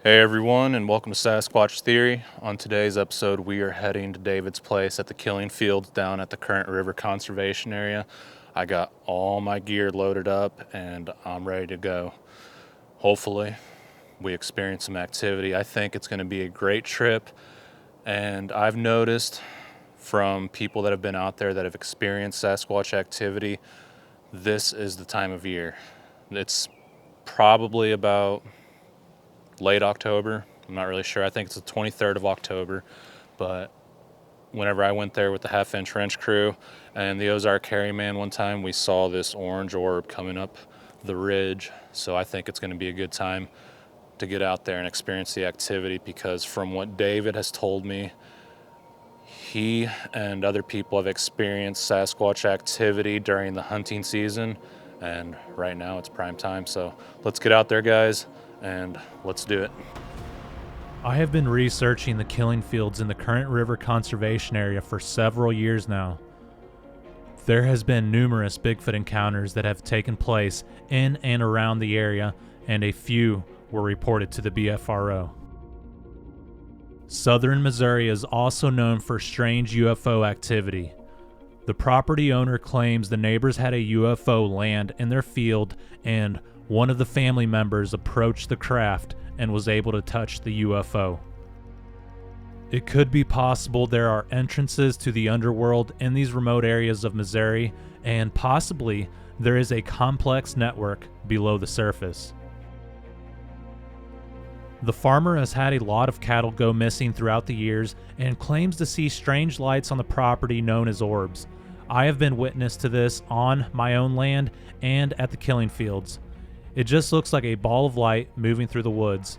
Hey everyone, and welcome to Sasquatch Theory. On today's episode, we are heading to David's place at the Killing Fields down at the Current River Conservation Area. I got all my gear loaded up and I'm ready to go. Hopefully, we experience some activity. I think it's going to be a great trip, and I've noticed from people that have been out there that have experienced Sasquatch activity, this is the time of year. It's probably about late October. I'm not really sure. I think it's the 23rd of October. But whenever I went there with the half-inch wrench crew and the Ozark Harry Man one time, we saw this orange orb coming up the ridge. So I think it's going to be a good time to get out there and experience the activity, because from what David has told me, he and other people have experienced Sasquatch activity during the hunting season, and right now it's prime time. So let's get out there, guys, and let's do it. I have been researching the killing fields in the Current River Conservation Area for several years now. There has been numerous Bigfoot encounters that have taken place in and around the area, and a few were reported to the BFRO. Southern Missouri is also known for strange UFO activity. The property owner claims the neighbors had a UFO land in their field, and one of the family members approached the craft and was able to touch the UFO. It could be possible there are entrances to the underworld in these remote areas of Missouri, and possibly there is a complex network below the surface. The farmer has had a lot of cattle go missing throughout the years and claims to see strange lights on the property known as orbs. I have been witness to this on my own land and at the killing fields. It just looks like a ball of light moving through the woods.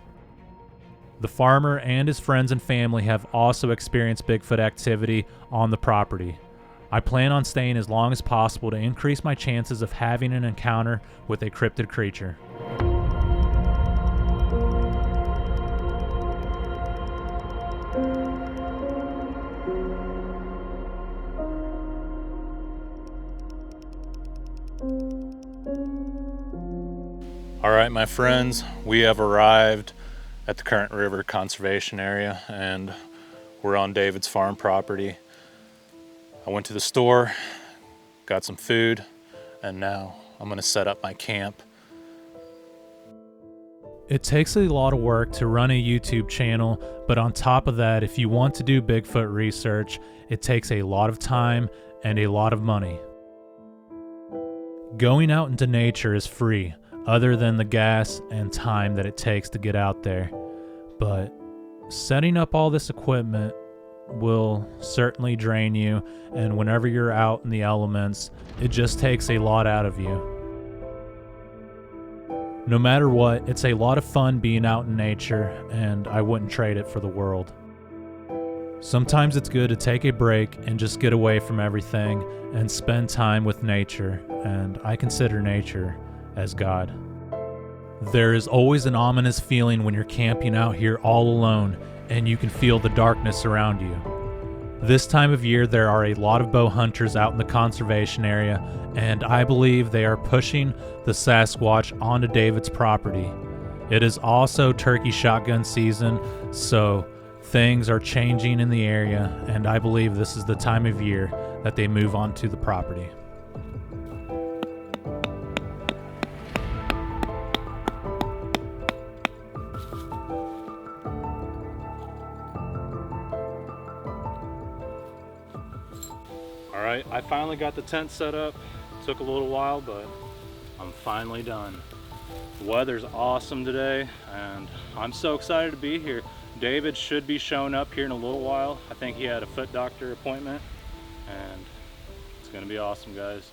The farmer and his friends and family have also experienced Bigfoot activity on the property. I plan on staying as long as possible to increase my chances of having an encounter with a cryptid creature. All right, my friends, we have arrived at the Current River Conservation Area, and we're on David's farm property. I went to the store, got some food, and now I'm gonna set up my camp. It takes a lot of work to run a YouTube channel, but on top of that, if you want to do Bigfoot research, it takes a lot of time and a lot of money. Going out into nature is free, other than the gas and time that it takes to get out there. But setting up all this equipment will certainly drain you, and whenever you're out in the elements, it just takes a lot out of you. No matter what, it's a lot of fun being out in nature, and I wouldn't trade it for the world. Sometimes it's good to take a break and just get away from everything and spend time with nature, and I consider nature as God. There is always an ominous feeling when you're camping out here all alone and you can feel the darkness around you. This time of year there are a lot of bow hunters out in the conservation area, and I believe they are pushing the Sasquatch onto David's property. It is also turkey shotgun season, so things are changing in the area, and I believe this is the time of year that they move onto the property. Alright, I finally got the tent set up. Took a little while, but I'm finally done. The weather's awesome today, and I'm so excited to be here. David should be showing up here in a little while. I think he had a foot doctor appointment, and it's gonna be awesome, guys.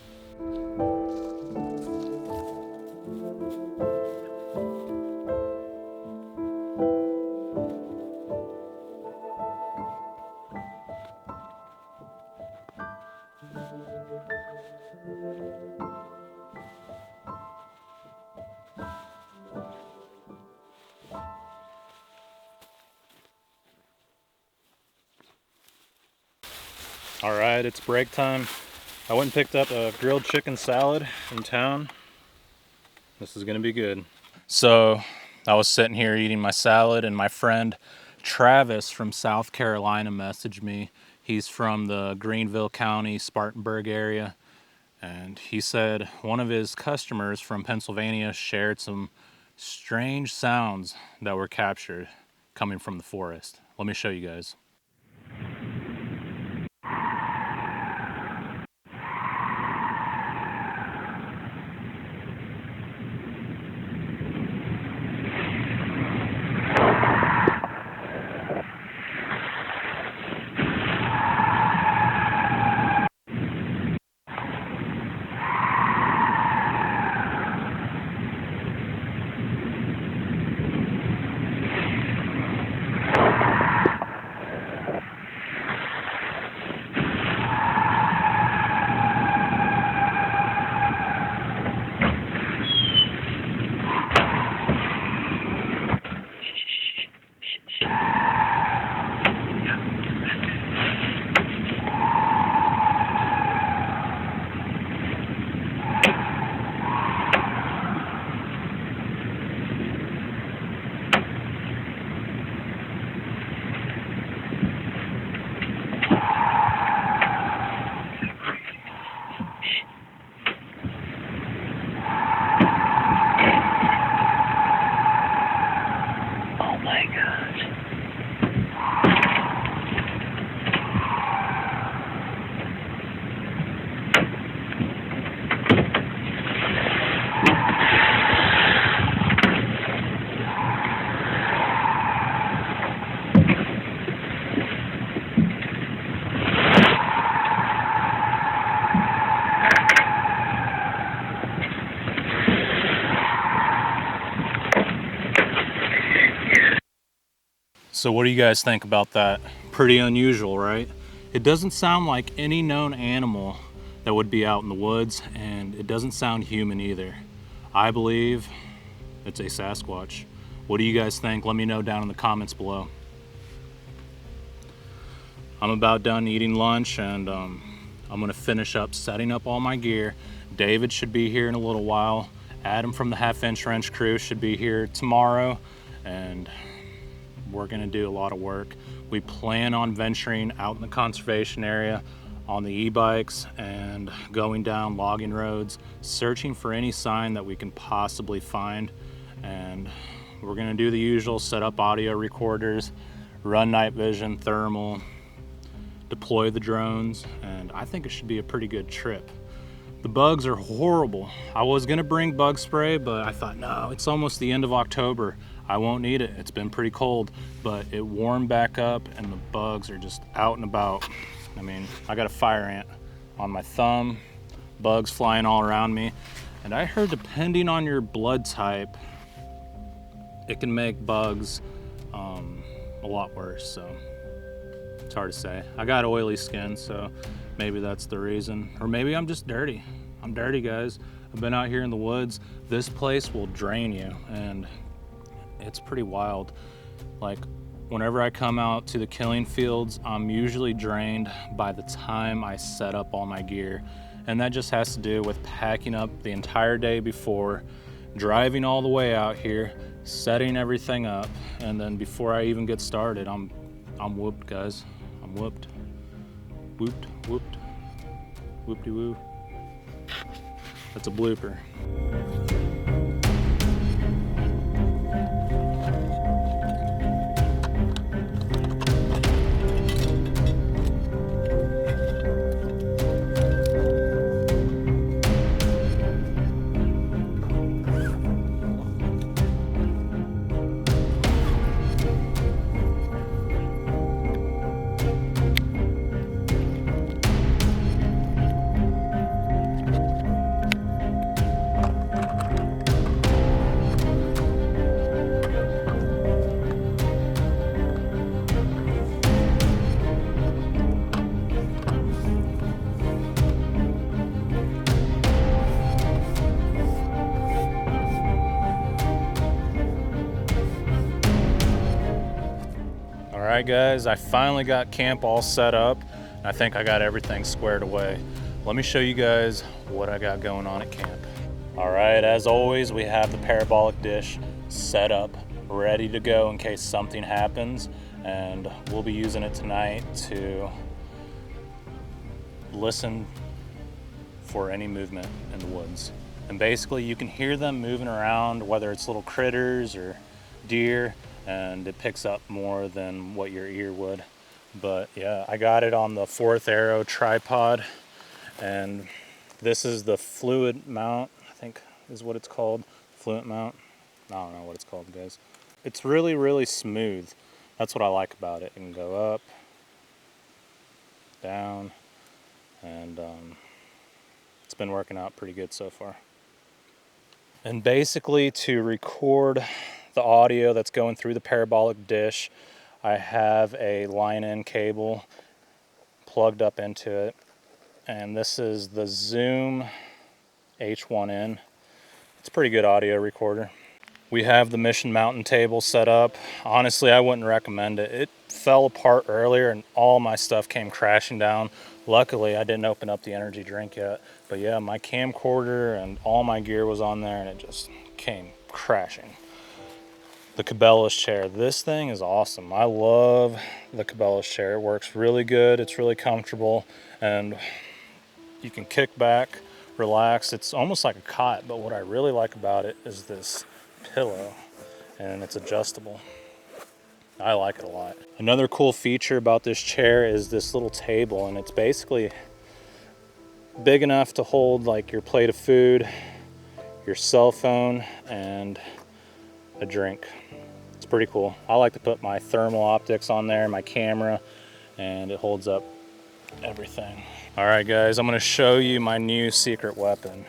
All right, it's break time. I went and picked up a grilled chicken salad in town. This is gonna be good. So I was sitting here eating my salad, and my friend Travis from South Carolina messaged me. He's from the Greenville County, Spartanburg area, and he said one of his customers from Pennsylvania shared some strange sounds that were captured coming from the forest. Let me show you guys. So what do you guys think about that? Pretty unusual, right? It doesn't sound like any known animal that would be out in the woods, and it doesn't sound human either. I believe it's a Sasquatch. What do you guys think? Let me know down in the comments below. I'm about done eating lunch, and I'm gonna finish up setting up all my gear. David should be here in a little while. Adam from the Half Inch Wrench crew should be here tomorrow, and we're gonna do a lot of work. We plan on venturing out in the conservation area on the e-bikes and going down logging roads, searching for any sign that we can possibly find. And we're gonna do the usual, set up audio recorders, run night vision, thermal, deploy the drones, and I think it should be a pretty good trip. The bugs are horrible. I was gonna bring bug spray, but I thought, no, it's almost the end of October. I won't need it. It's been pretty cold, but it warmed back up and the bugs are just out and about. I mean, I got a fire ant on my thumb, bugs flying all around me. And I heard depending on your blood type, it can make bugs a lot worse, so it's hard to say. I got oily skin, so maybe that's the reason. Or maybe I'm just dirty. I'm dirty, guys. I've been out here in the woods. This place will drain you, and it's pretty wild. Like, whenever I come out to the killing fields, I'm usually drained by the time I set up all my gear. And that just has to do with packing up the entire day before, driving all the way out here, setting everything up, and then before I even get started, I'm whooped, guys. I'm whooped. Whooped, whooped, whoop-de-woo. That's a blooper. All right, guys, I finally got camp all set up. I think I got everything squared away. Let me show you guys what I got going on at camp. All right, as always, we have the parabolic dish set up, ready to go in case something happens, and we'll be using it tonight to listen for any movement in the woods. And basically you can hear them moving around, whether it's little critters or deer, and it picks up more than what your ear would. But yeah, I got it on the 4th Arrow tripod, and this is the fluid mount, I think is what it's called. Fluid mount. I don't know what it's called, guys. It's really, really smooth. That's what I like about it. It can go up, down, and it's been working out pretty good so far. And basically, to record the audio that's going through the parabolic dish, I have a line-in cable plugged up into it, and this is the Zoom H1N. It's a pretty good audio recorder. We have the Mission Mountain table set up. Honestly, I wouldn't recommend it. It fell apart earlier and all my stuff came crashing down. Luckily, I didn't open up the energy drink yet. But yeah, my camcorder and all my gear was on there and it just came crashing. The Cabela's chair. This thing is awesome. I love the Cabela's chair. It works really good. It's really comfortable and you can kick back, relax. It's almost like a cot, but what I really like about it is this pillow, and it's adjustable. I like it a lot. Another cool feature about this chair is this little table, and it's basically big enough to hold like your plate of food, your cell phone, and a drink. It's pretty cool. I like to put my thermal optics on there, my camera, and it holds up everything. All right, guys, I'm gonna show you my new secret weapon.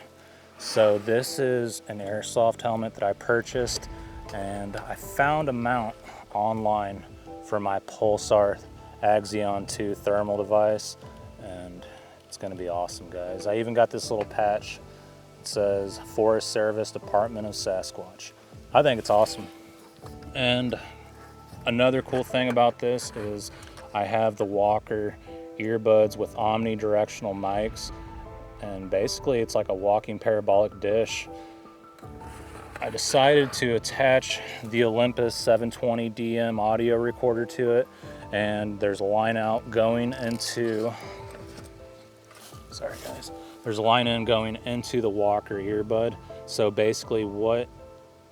So this is an airsoft helmet that I purchased, and I found a mount online for my Pulsar Axion 2 thermal device, and it's gonna be awesome, guys. I even got this little patch. It says Forest Service Department of Sasquatch. I think it's awesome. And another cool thing about this is I have the Walker earbuds with omnidirectional mics, and basically it's like a walking parabolic dish. I decided to attach the Olympus 720 DM audio recorder to it, and there's a line out going into, sorry guys, there's a line in going into the Walker earbud. So basically what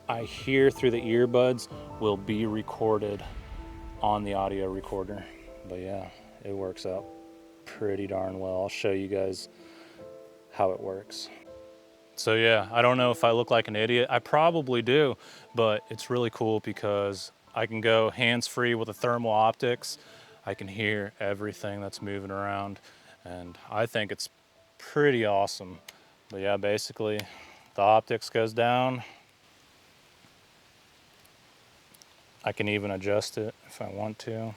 I hear through the earbuds will be recorded on the audio recorder. But yeah, it works out pretty darn well. I'll show you guys how it works. So yeah, I don't know if I look like an idiot. I probably do, but it's really cool because I can go hands-free with the thermal optics. I can hear everything that's moving around, and I think it's pretty awesome. But yeah, basically the optics goes down. I can even adjust it if I want to.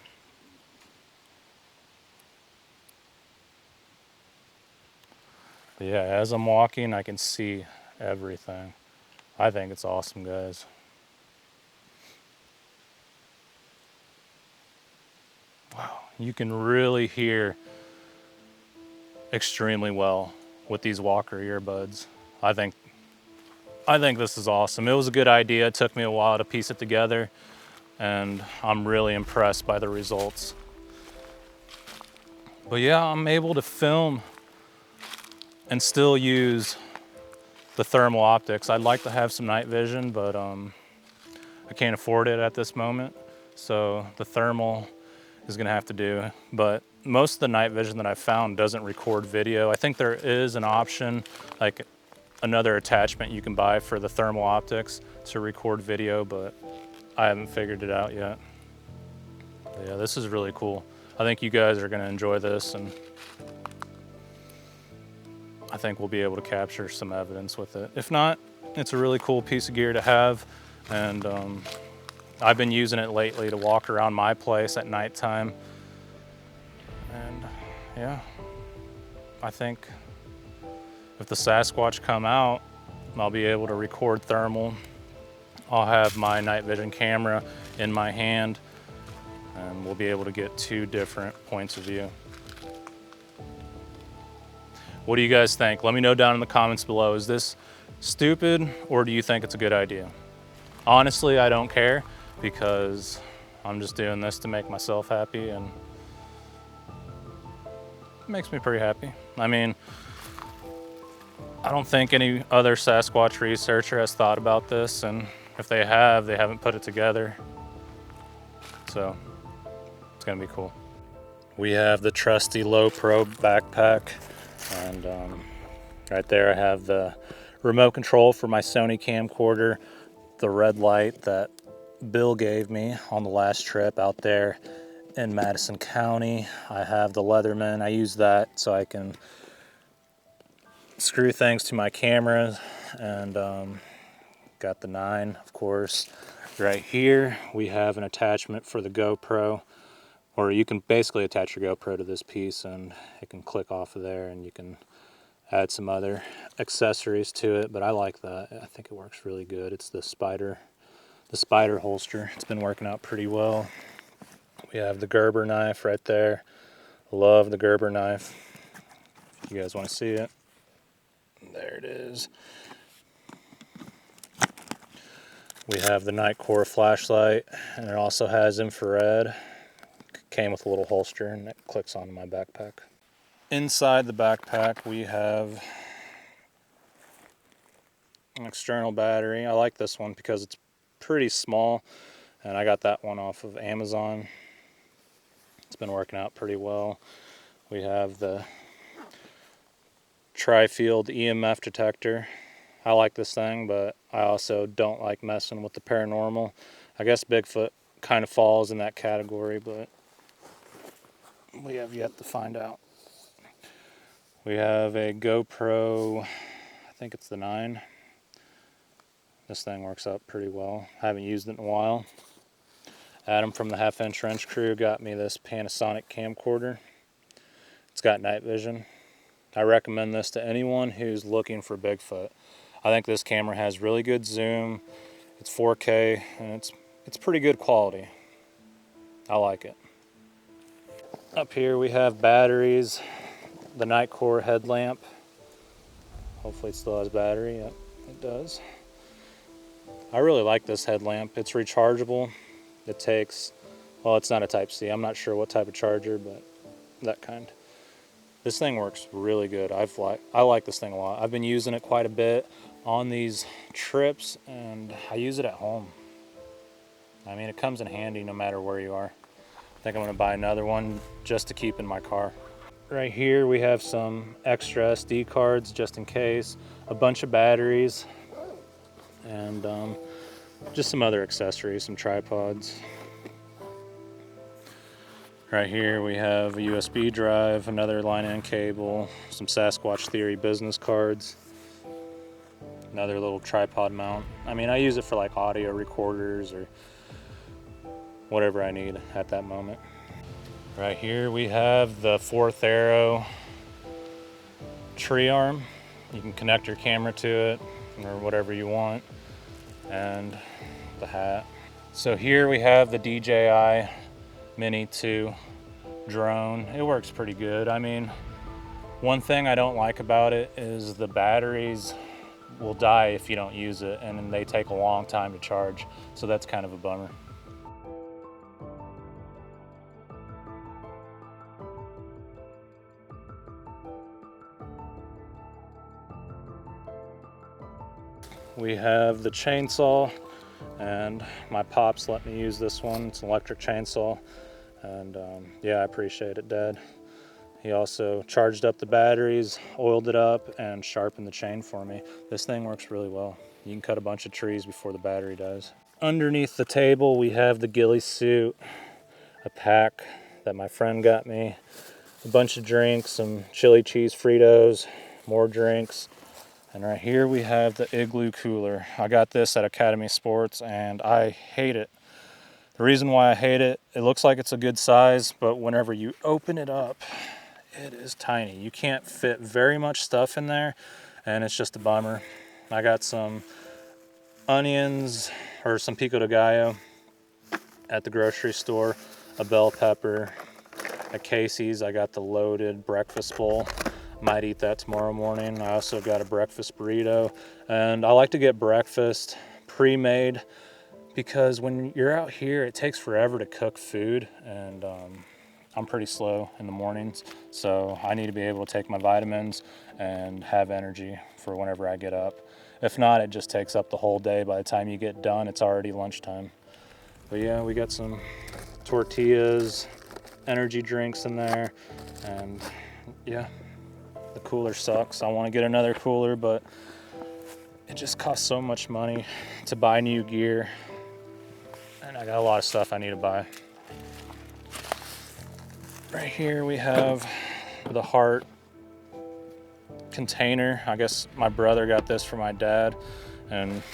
But yeah, as I'm walking, I can see everything. I think it's awesome, guys. Wow, you can really hear extremely well with these Walker earbuds. I think this is awesome. It was a good idea. It took me a while to piece it together, and I'm really impressed by the results. But yeah, I'm able to film and still use the thermal optics. I'd like to have some night vision, but I can't afford it at this moment. So the thermal is gonna have to do. But most of the night vision that I've found doesn't record video. I think there is an option, like another attachment you can buy for the thermal optics to record video, but I haven't figured it out yet. But yeah, this is really cool. I think you guys are gonna enjoy this, and I think we'll be able to capture some evidence with it. If not, it's a really cool piece of gear to have, and I've been using it lately to walk around my place at nighttime. And yeah, I think if the Sasquatch come out, I'll be able to record thermal. I'll have my night vision camera in my hand, and we'll be able to get 2 different points of view. What do you guys think? Let me know down in the comments below. Is this Stupid, or do you think it's a good idea? Honestly, I don't care because I'm just doing this to make myself happy, and it makes me pretty happy. I mean, I don't think any other Sasquatch researcher has thought about this, and if they have, they haven't put it together. So it's gonna be cool. We have the trusty low pro backpack, and right there I have the remote control for my Sony camcorder, the red light that Bill gave me on the last trip out there in Madison County. I have the Leatherman. I use that so I can screw things to my camera, and got the 9, of course. Right here we have an attachment for the GoPro, or you can basically attach your GoPro to this piece and it can click off of there, and you can add some other accessories to it, but I like that. I think it works really good. It's the spider holster. It's been working out pretty well. We have the Gerber knife right there. Love the Gerber knife. If you guys want to see it, there it is. We have the Nightcore flashlight, and it also has infrared. Came with a little holster, and it clicks onto my backpack. Inside the backpack we have an external battery. I like this one because it's pretty small, and I got that one off of Amazon. It's been working out pretty well. We have the tri-field EMF detector. I like this thing, but I also don't like messing with the paranormal. I guess Bigfoot kind of falls in that category, but we have yet to find out. We have a GoPro, I think it's the 9. This thing works out pretty well. I haven't used it in a while. Adam from the Half Inch Wrench crew got me this Panasonic camcorder. It's got night vision. I recommend this to anyone who's looking for Bigfoot. I think this camera has really good zoom. It's 4K, and it's pretty good quality. I like it. Up here we have batteries, the Nightcore headlamp. Hopefully it still has battery. Yep, it does. I really like this headlamp. It's rechargeable. It takes, well, it's not a Type-C. I'm not sure what type of charger, but that kind. This thing works really good. I like this thing a lot. I've been using it quite a bit on these trips, and I use it at home. I mean, it comes in handy no matter where you are. I think I'm gonna buy another one just to keep in my car. Right here we have some extra SD cards just in case, a bunch of batteries, and just some other accessories, some tripods. Right here we have a USB drive, another line-in cable, some Sasquatch Theory business cards, another little tripod mount. I mean, I use it for like audio recorders or whatever I need at that moment. Right here we have the 4th Arrow tree arm. You can connect your camera to it or whatever you want, and the hat. So here we have the DJI Mini 2 drone. It works pretty good. I mean, one thing I don't like about it is the batteries will die if you don't use it, and they take a long time to charge, so that's kind of a bummer. We have the chainsaw, and my pops let me use this one. It's an electric chainsaw, and yeah, I appreciate it, Dad. He also charged up the batteries, oiled it up, and sharpened the chain for me. This thing works really well. You can cut a bunch of trees before the battery dies. Underneath the table we have the ghillie suit, a pack that my friend got me, a bunch of drinks, some chili cheese Fritos, more drinks. And right here we have the Igloo cooler. I got this at Academy Sports, and I hate it. The reason why I hate it, it looks like it's a good size, but whenever you open it up, it is tiny. You can't fit very much stuff in there, and it's just a bummer. I got some onions, or some pico de gallo at the grocery store, a bell pepper. At Casey's, I got the loaded breakfast bowl. Might eat that tomorrow morning. I also got a breakfast burrito, and I like to get breakfast pre-made because when you're out here, it takes forever to cook food, and I'm pretty slow in the mornings, so I need to be able to take my vitamins and have energy for whenever I get up. If not, it just takes up the whole day. By the time you get done, it's already lunchtime. But yeah, we got some tortillas, energy drinks in there, and yeah, the cooler sucks. I want to get another cooler, but it just costs so much money to buy new gear, and I got a lot of stuff I need to buy. Right here we have the heart container. I guess my brother got this for my dad, and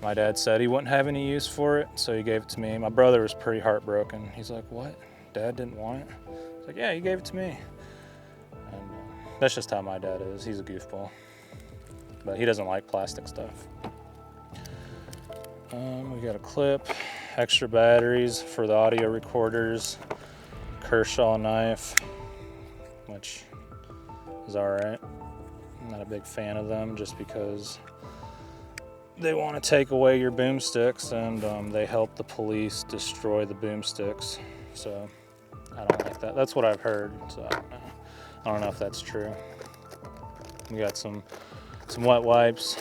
my dad said he wouldn't have any use for it, so he gave it to me. My brother was pretty heartbroken. He's like, "What? Dad didn't want it?" I was like, "Yeah, he gave it to me." And that's just how my dad is. He's a goofball, but he doesn't like plastic stuff. We got a clip, extra batteries for the audio recorders, Kershaw knife, which is all right. I'm not a big fan of them just because they want to take away your boomsticks, and they help the police destroy the boomsticks. So I don't like that. That's what I've heard. So I don't know if that's true. We got some wet wipes,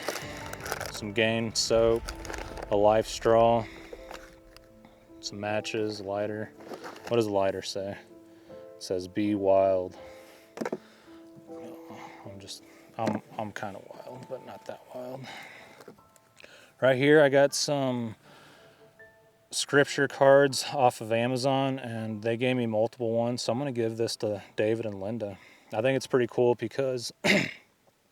some Gain soap, a Life straw, some matches, a lighter. What does a lighter say? It says "Be wild." I'm kind of wild, but not that wild. Right here, I got some scripture cards off of Amazon, and they gave me multiple ones, so I'm gonna give this to David and Linda. I think it's pretty cool because,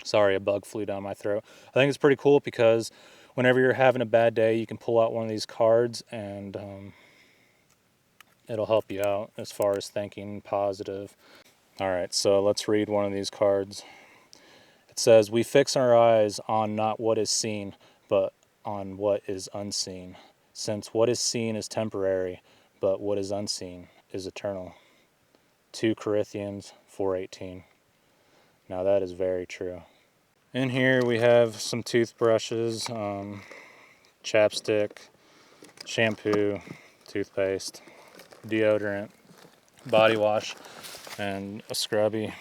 sorry, a bug flew down my throat. I think it's pretty cool because whenever you're having a bad day, you can pull out one of these cards, and it'll help you out as far as thinking positive. All right, so let's read one of these cards. It says, "We fix our eyes on not what is seen, but on what is unseen, since what is seen is temporary, but what is unseen is eternal." 2 Corinthians 4:18. Now that is very true. In here we have some toothbrushes, chapstick, shampoo, toothpaste, deodorant, body wash, and a scrubby.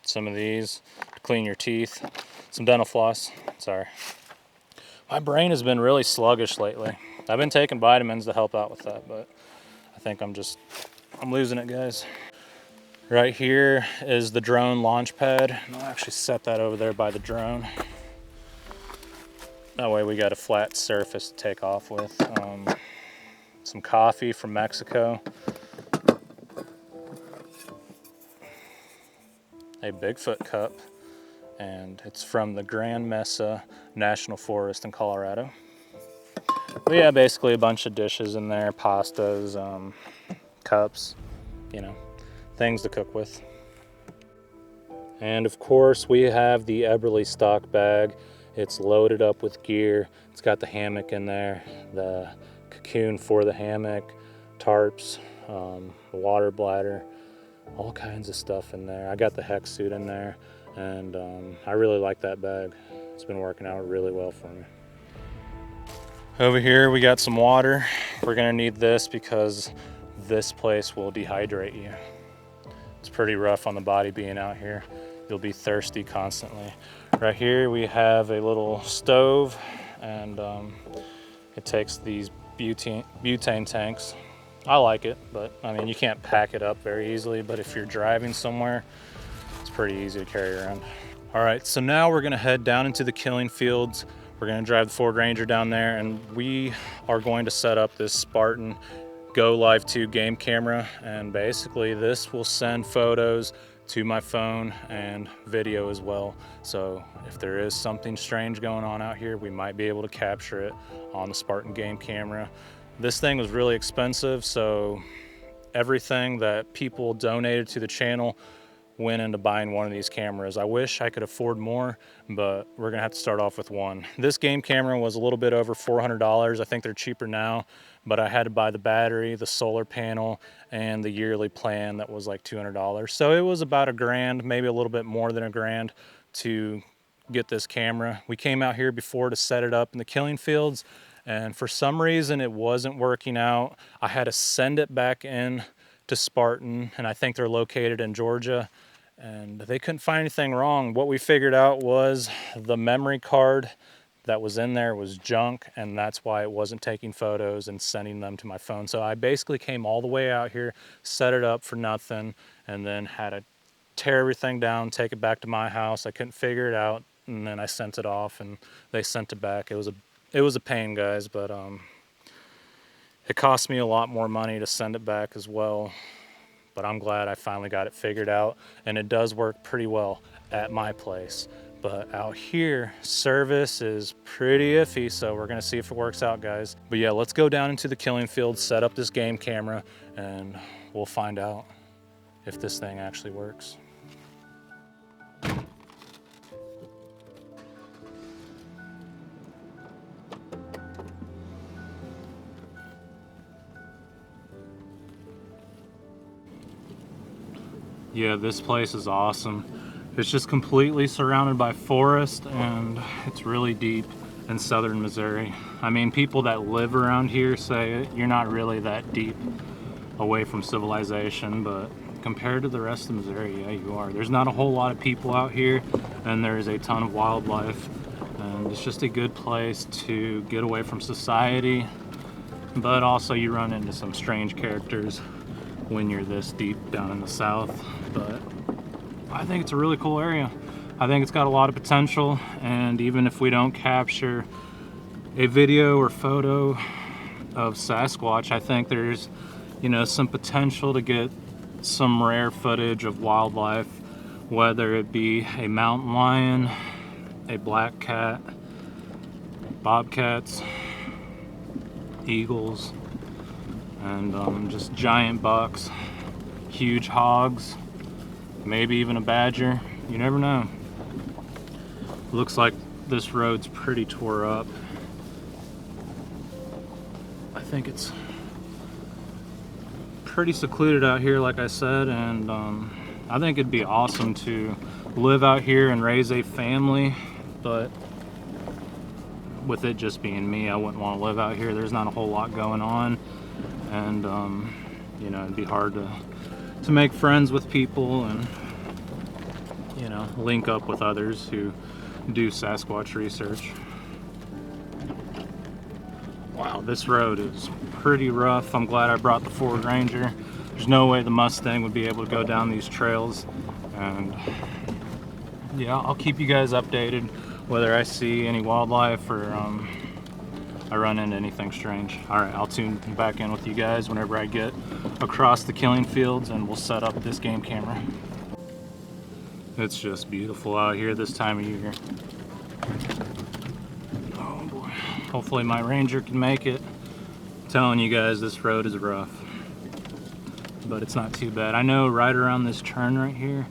Some of these to clean your teeth, some dental floss. Sorry. My brain has been really sluggish lately. I've been taking vitamins to help out with that, but I think I'm losing it, guys. Right here is the drone launch pad. I'll actually set that over there by the drone. That way we got a flat surface to take off with. Some coffee from Mexico. A Bigfoot cup, and it's from the Grand Mesa National Forest in Colorado. But yeah, basically a bunch of dishes in there, pastas, cups, things to cook with. And of course we have the Eberly stock bag. It's loaded up with gear. It's got the hammock in there, the cocoon for the hammock, tarps, the water bladder, all kinds of stuff in there. I got the hex suit in there, and I really like that bag. It's been working out really well for me. Over here we got some water. We're gonna need this because this place will dehydrate you. It's pretty rough on the body being out here. You'll be thirsty constantly. Right here we have a little stove, and it takes these butane tanks. I like it, but I mean, you can't pack it up very easily, but if you're driving somewhere, it's pretty easy to carry around. All right, so now we're gonna head down into the killing fields. We're gonna drive the Ford Ranger down there, and we are going to set up this Spartan Go Live 2 game camera, and basically this will send photos to my phone and video as well. So if there is something strange going on out here, we might be able to capture it on the Spartan game camera. This thing was really expensive, so everything that people donated to the channel went into buying one of these cameras. I wish I could afford more, but we're gonna have to start off with one. This game camera was a little bit over $400. I think they're cheaper now, but I had to buy the battery, the solar panel, and the yearly plan that was like $200. So it was about $1,000, maybe a little bit more than $1,000 to get this camera. We came out here before to set it up in the killing fields, and for some reason it wasn't working out. I had to send it back in to Spartan, and I think they're located in Georgia, and they couldn't find anything wrong. What we figured out was the memory card that was in there was junk, and that's why it wasn't taking photos and sending them to my phone. So I basically came all the way out here, set it up for nothing, and then had to tear everything down, take it back to my house. I couldn't figure it out, and then I sent it off and they sent it back. It was a pain, guys, but it cost me a lot more money to send it back as well. But I'm glad I finally got it figured out, and it does work pretty well at my place. But out here, service is pretty iffy, so we're gonna see if it works out, guys. But yeah, let's go down into the killing field, set up this game camera, and we'll find out if this thing actually works. Yeah, this place is awesome. It's just completely surrounded by forest, and it's really deep in southern Missouri. I mean, people that live around here say you're not really that deep away from civilization, but compared to the rest of Missouri, yeah, you are. There's not a whole lot of people out here, and there's a ton of wildlife, and it's just a good place to get away from society, but also you run into some strange characters when you're this deep down in the south. But I think it's a really cool area. I think it's got a lot of potential, and even if we don't capture a video or photo of Sasquatch, I think there's, you know, some potential to get some rare footage of wildlife, whether it be a mountain lion, a black cat, bobcats, eagles, and just giant bucks, huge hogs, maybe even a badger. You never know. Looks like this road's pretty tore up. I think it's pretty secluded out here, like I said, and I think it'd be awesome to live out here and raise a family, but with it just being me, I wouldn't want to live out here. There's not a whole lot going on, and you know, it'd be hard to make friends with people and, you know, link up with others who do Sasquatch research. Wow, this road is pretty rough. I'm glad I brought the Ford Ranger. There's no way the Mustang would be able to go down these trails, and yeah, I'll keep you guys updated whether I see any wildlife or I run into anything strange. All right, I'll tune back in with you guys whenever I get across the killing fields, and we'll set up this game camera. It's just beautiful out here this time of year. Oh boy, hopefully my Ranger can make it. I'm telling you guys, this road is rough, but it's not too bad. I know right around this turn right here,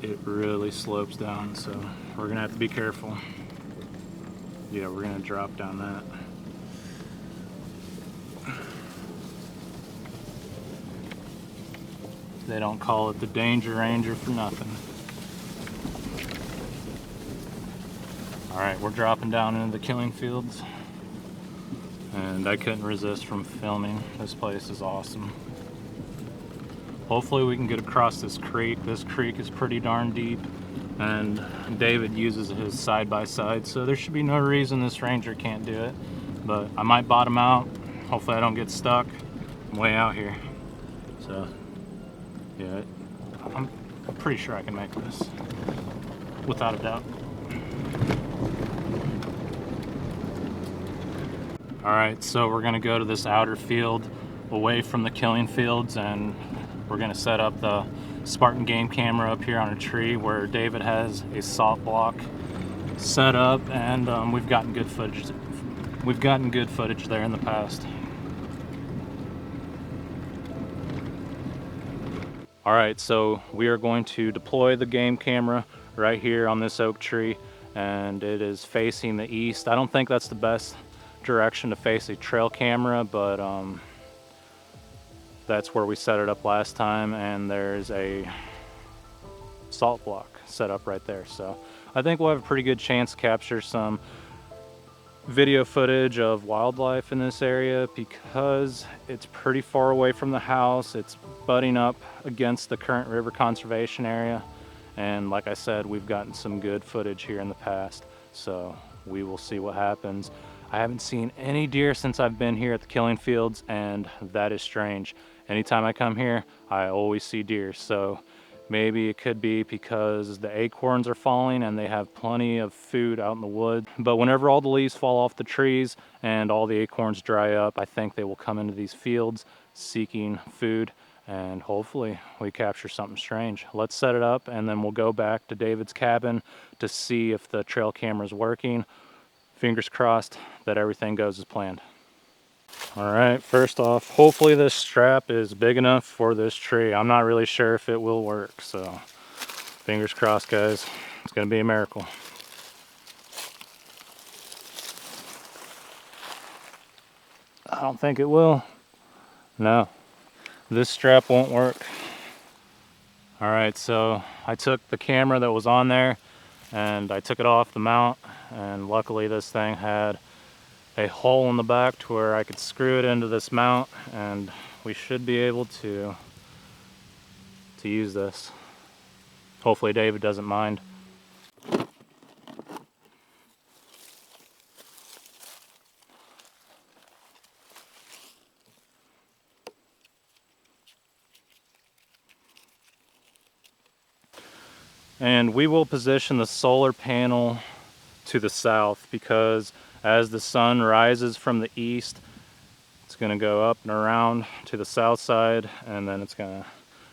it really slopes down, so we're gonna have to be careful. Yeah, we're gonna drop down that. They don't call it the Danger Ranger for nothing. All right, we're dropping down into the killing fields, and I couldn't resist from filming. This place is awesome. Hopefully we can get across this creek. This creek is pretty darn deep, and David uses his side-by-side, so there should be no reason this Ranger can't do it. But I might bottom out. Hopefully I don't get stuck. I'm way out here. So, yeah, I'm pretty sure I can make this, without a doubt. All right, so we're gonna go to this outer field away from the killing fields, and we're gonna set up the Spartan game camera up here on a tree where David has a salt block set up, and we've gotten good footage. We've gotten good footage there in the past. All right, so we are going to deploy the game camera right here on this oak tree, and it is facing the east. I don't think that's the best direction to face a trail camera, but that's where we set it up last time, and there's a salt block set up right there. So I think we'll have a pretty good chance to capture some video footage of wildlife in this area because it's pretty far away from the house. It's butting up against the current river conservation area, and like I said, we've gotten some good footage here in the past, so we will see what happens. I haven't seen any deer since I've been here at the killing fields, and that is strange. Anytime I come here, I always see deer, so maybe it could be because the acorns are falling and they have plenty of food out in the woods. But whenever all the leaves fall off the trees and all the acorns dry up, I think they will come into these fields seeking food, and hopefully we capture something strange. Let's set it up and then we'll go back to David's cabin to see if the trail camera is working. Fingers crossed that everything goes as planned. All right, first off, hopefully this strap is big enough for this tree. I'm not really sure if it will work, so fingers crossed, guys. It's gonna be a miracle. I don't think it will. No, this strap won't work. All right, so I took the camera that was on there and I took it off the mount, and luckily this thing had a hole in the back to where I could screw it into this mount, and we should be able to use this. Hopefully David doesn't mind. And we will position the solar panel to the south because as the sun rises from the east, it's going to go up and around to the south side, and then it's going to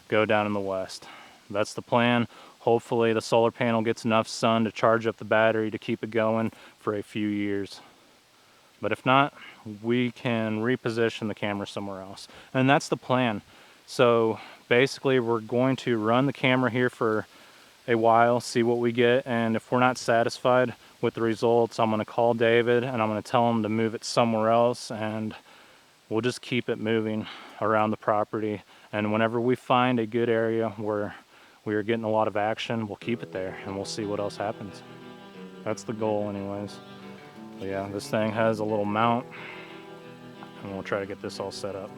go down in the west. That's the plan. Hopefully the solar panel gets enough sun to charge up the battery to keep it going for a few years. But if not, we can reposition the camera somewhere else. And that's the plan. So basically we're going to run the camera here for a while, see what we get, and if we're not satisfied with the results, I'm going to call David and I'm going to tell him to move it somewhere else, and we'll just keep it moving around the property. And whenever we find a good area where we are getting a lot of action, we'll keep it there and we'll see what else happens. That's the goal anyways. But yeah, this thing has a little mount and we'll try to get this all set up.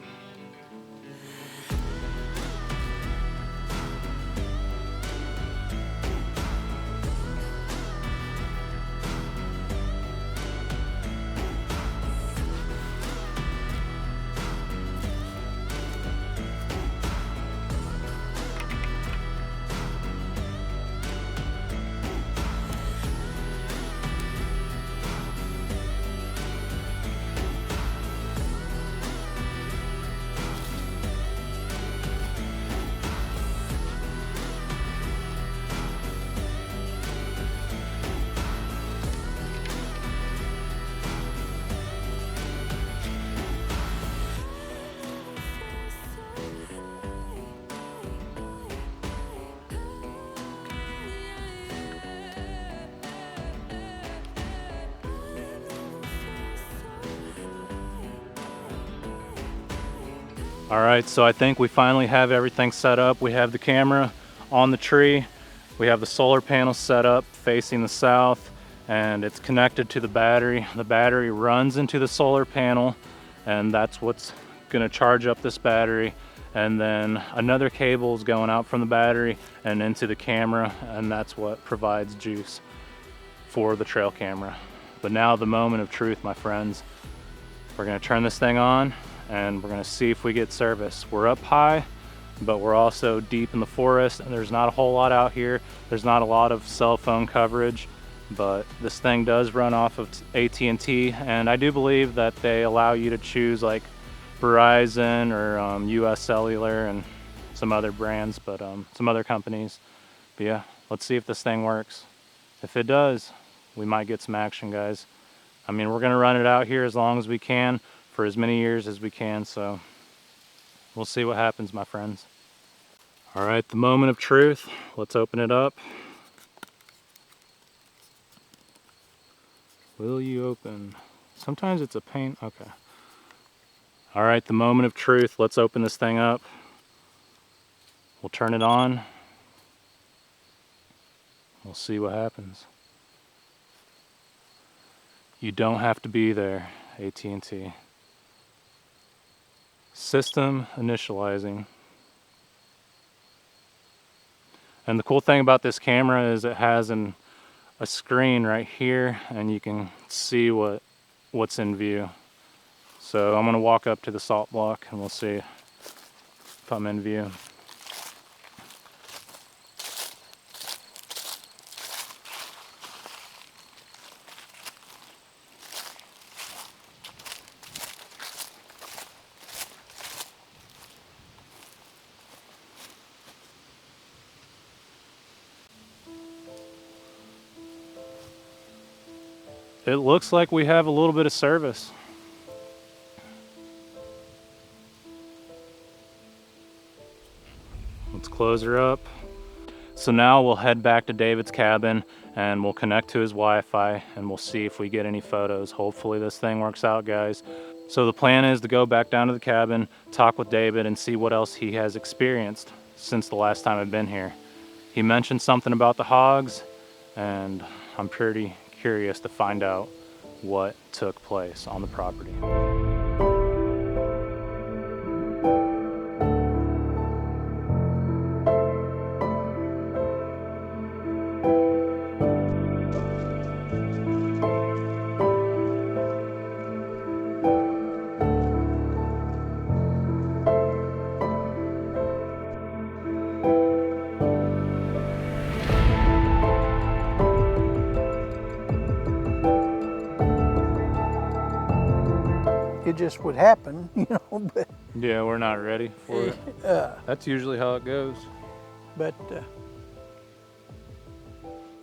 All right, so I think we finally have everything set up. We have the camera on the tree. We have the solar panel set up facing the south, and it's connected to the battery. The battery runs into the solar panel, and that's what's gonna charge up this battery. And then another cable is going out from the battery and into the camera, and that's what provides juice for the trail camera. But now the moment of truth, my friends. We're gonna turn this thing on and we're gonna see if we get service. We're up high, but we're also deep in the forest, and there's not a whole lot out here. There's not a lot of cell phone coverage, but this thing does run off of AT&T, and I do believe that they allow you to choose like Verizon or US Cellular and some other brands, but some other companies. But yeah, let's see if this thing works. If it does, we might get some action, guys. I mean, we're gonna run it out here as long as we can, for as many years as we can, so we'll see what happens, my friends. All right, the moment of truth. Let's open it up. Will you open? Sometimes it's a pain. Okay. All right, the moment of truth. Let's open this thing up. We'll turn it on. We'll see what happens. You don't have to be there, AT&T. System initializing. And the cool thing about this camera is it has a screen right here, and you can see what's in view. So I'm gonna walk up to the salt block and we'll see if I'm in view. It looks like we have a little bit of service. Let's close her up. So now we'll head back to David's cabin and we'll connect to his Wi-Fi and we'll see if we get any photos. Hopefully this thing works out, guys. So the plan is to go back down to the cabin, talk with David, and see what else he has experienced since the last time I've been here. He mentioned something about the hogs, and I'm pretty curious to find out what took place on the property. It just would happen, you know, but Yeah, we're not ready for it. That's usually how it goes. but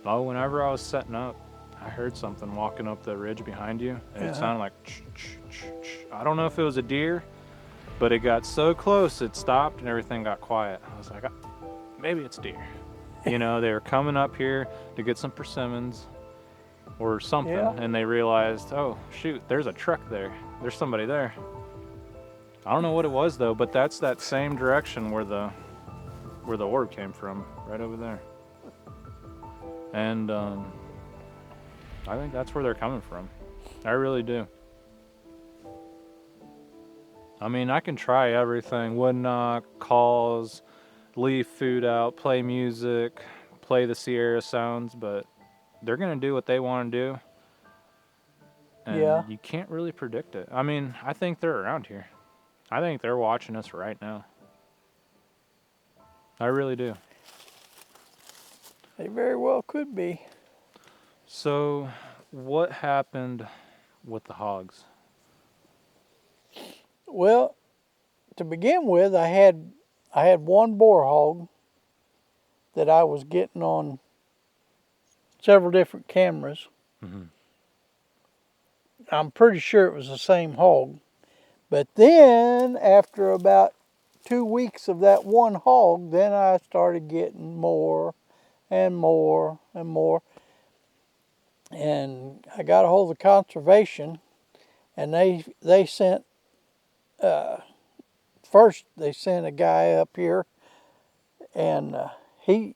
Oh, whenever I was setting up, I heard something walking up the ridge behind you, and it sounded like I don't know if it was a deer, but it got so close it stopped and everything got quiet. I was like, maybe it's deer. You know, they were coming up here to get some persimmons or something, Yeah. and they realized, oh shoot, there's a truck there. There's somebody there. I don't know what it was though, but that's that same direction where the orb came from, right over there. And I think that's where they're coming from. I really do. I mean, I can try everything. Wood knock, calls, leave food out, play music, play the Sierra sounds, but they're gonna do what they want to do. And Yeah. you can't really predict it. I mean, I think they're around here. I think they're watching us right now. I really do. they very well could be. So, what happened with the hogs? Well, to begin with, I had one boar hog that I was getting on several different cameras. Mm-hmm. I'm pretty sure it was the same hog. But then, after about 2 weeks of that one hog, then I started getting more and more and more. And I got a hold of conservation, and they sent, first they sent a guy up here, and he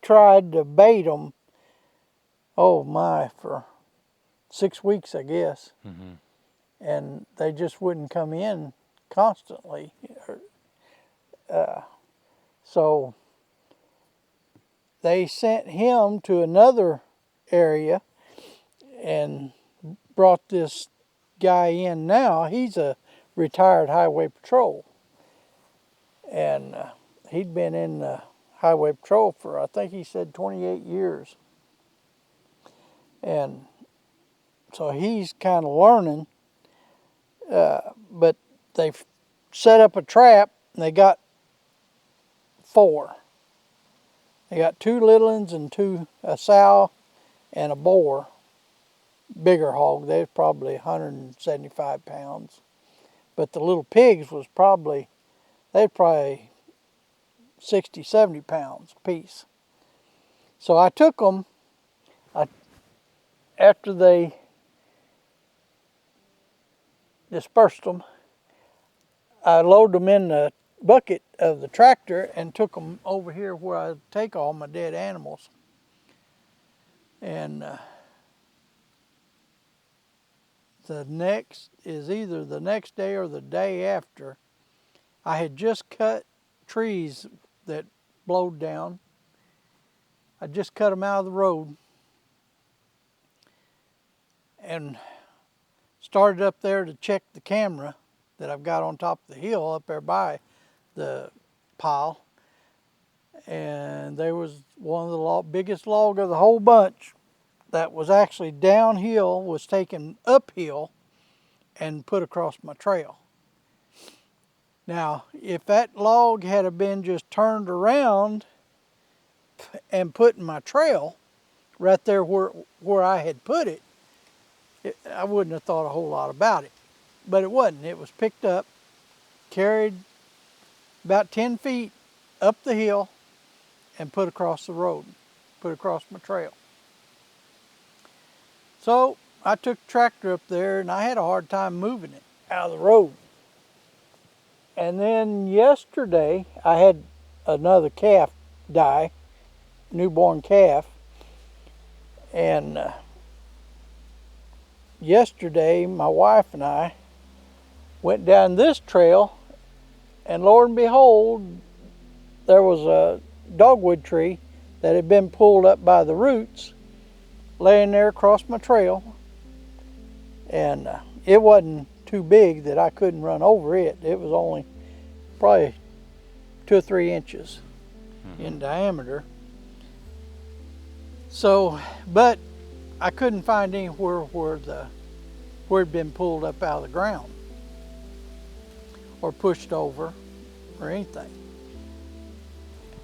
tried to bait them, oh my, for 6 weeks, I guess. Mm-hmm. And they just wouldn't come in constantly. So they sent him to another area and brought this guy in now. He's a retired highway patrol. And he'd been in the highway patrol for, I think he said, 28 years. And so he's kind of learning. But they set up a trap, and they got 4. They got 2 little ones and a sow and a boar, bigger hog. They was probably 175 pounds. But the little pigs was probably 60, 70 pounds a piece. So I took them, after they dispersed them, I loaded them in the bucket of the tractor and took them over here where I take all my dead animals. And either the next day or the day after, I had just cut trees that blowed down. I just cut them out of the road and started up there to check the camera that I've got on top of the hill up there by the pile. And there was one of the biggest log of the whole bunch that was actually downhill, was taken uphill and put across my trail. Now, if that log had been just turned around and put in my trail, right there where I had put it, I wouldn't have thought a whole lot about it. But it wasn't. It was picked up, carried about 10 feet up the hill, and put across the road, put across my trail. So I took the tractor up there, and I had a hard time moving it out of the road. And then yesterday, I had another calf die, newborn calf. And yesterday, my wife and I went down this trail, and lo and behold, there was a dogwood tree that had been pulled up by the roots, laying there across my trail. And it wasn't too big that I couldn't run over it. It was only probably 2 or 3 inches in diameter. So, but I couldn't find anywhere where it'd been pulled up out of the ground or pushed over or anything.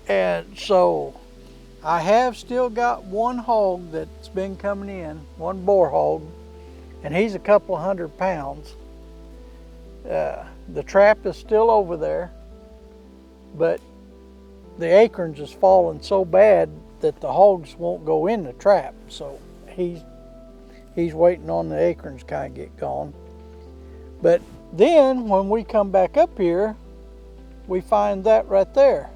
And so I have still got one hog that's been coming in, one boar hog, and he's a couple of 100 pounds. The trap is still over there, but the acorns is falling so bad that the hogs won't go in the trap. So he's waiting on the acorns kind of get gone. But then when we come back up here, we find that right there.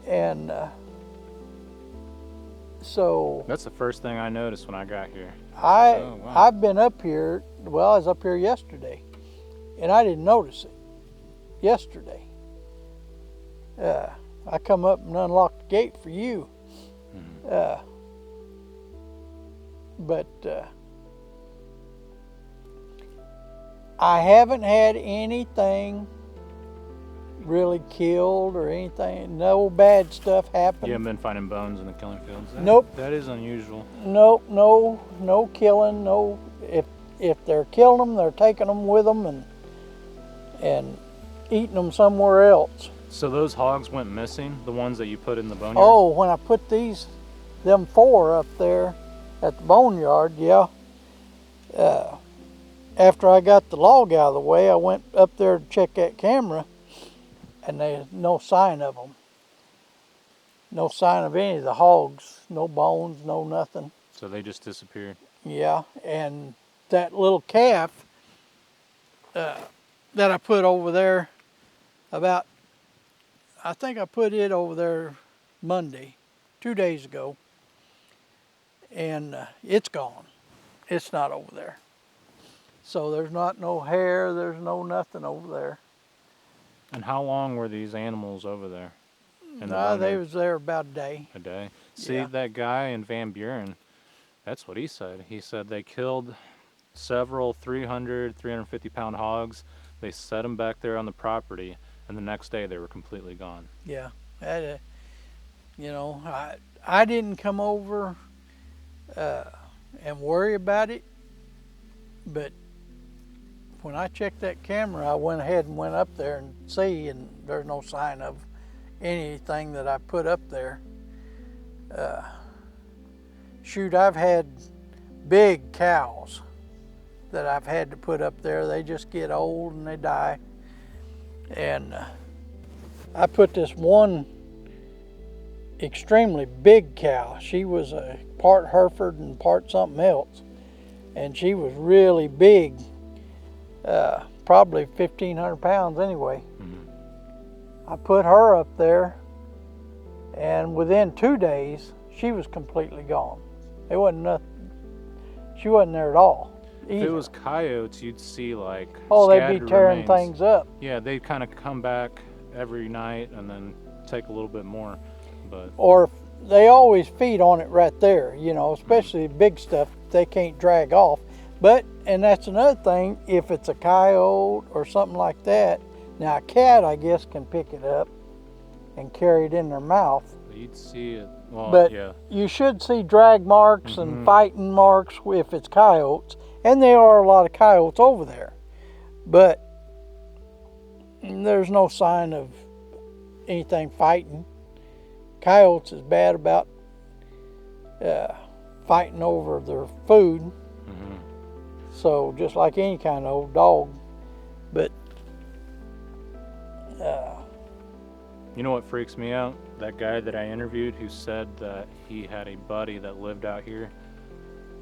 And so That's the first thing I noticed when I got here. I've been up here, well, I was up here yesterday, and I didn't notice it yesterday. I come up and unlocked the gate for you. But I haven't had anything really killed or anything. No bad stuff happened. You haven't been finding bones in the killing fields? Nope. That is unusual. Nope, no killing. No, if they're killing them, they're taking them with them and eating them somewhere else. So those hogs went missing, the ones that you put in the boneyard? Oh, when I put them 4 up there at the boneyard, yeah. After I got the log out of the way, I went up there to check that camera, and there's no sign of them. No sign of any of the hogs, no bones, no nothing. So they just disappeared? Yeah, and that little calf that I put over there I think I put it over there Monday, 2 days ago, and it's gone. It's not over there. So there's not no hair, there's no nothing over there. And how long were these animals over there? They was there about a day. A day? See, Yeah. that guy in Van Buren, that's what he said. He said they killed several 300, 350-pound hogs. They set them back there on the property, and the next day they were completely gone. Yeah. I didn't come over and worry about it, but when I checked that camera, I went ahead and went up there and see, and there's no sign of anything that I put up there. Shoot, I've had big cows that I've had to put up there. They just get old and they die. And I put this one extremely big cow. She was a part Hereford and part something else, and she was really big, probably 1,500 pounds anyway. I put her up there, and within 2 days, she was completely gone. It wasn't nothing. She wasn't there at all. If it was coyotes, you'd see like they'd be tearing remains. things up. Yeah, they'd kind of come back every night and then take a little bit more. But Or they always feed on it right there, you know, especially the big stuff they can't drag off. But, and that's another thing, if it's a coyote or something like that, now a cat, I guess, can pick it up and carry it in their mouth. you'd see it. Well, But yeah. you should see drag marks and fighting marks if it's coyotes. And there are a lot of coyotes over there. But there's no sign of anything fighting. Coyotes is bad about fighting over their food. So just like any kind of old dog. But You know what freaks me out? That guy that I interviewed who said that he had a buddy that lived out here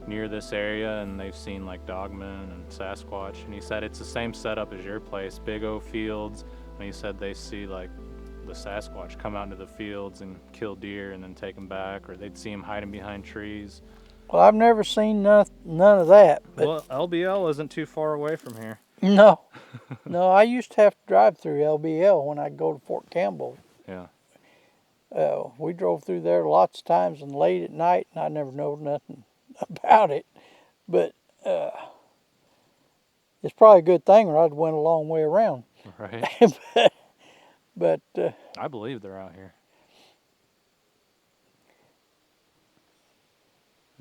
near this area and they've seen like dogmen and Sasquatch, and he said it's the same setup as your place, big old fields, and he said they see like the Sasquatch come out into the fields and kill deer and then take them back, or they'd see him hiding behind trees. well, I've never seen none of that. But Well, LBL isn't too far away from here. no, no, I used to have to drive through LBL when I'd go to Fort Campbell. Yeah. We drove through there lots of times and late at night, and I never know nothing about it. But it's probably a good thing, or I'd went a long way around. Right. But I believe they're out here.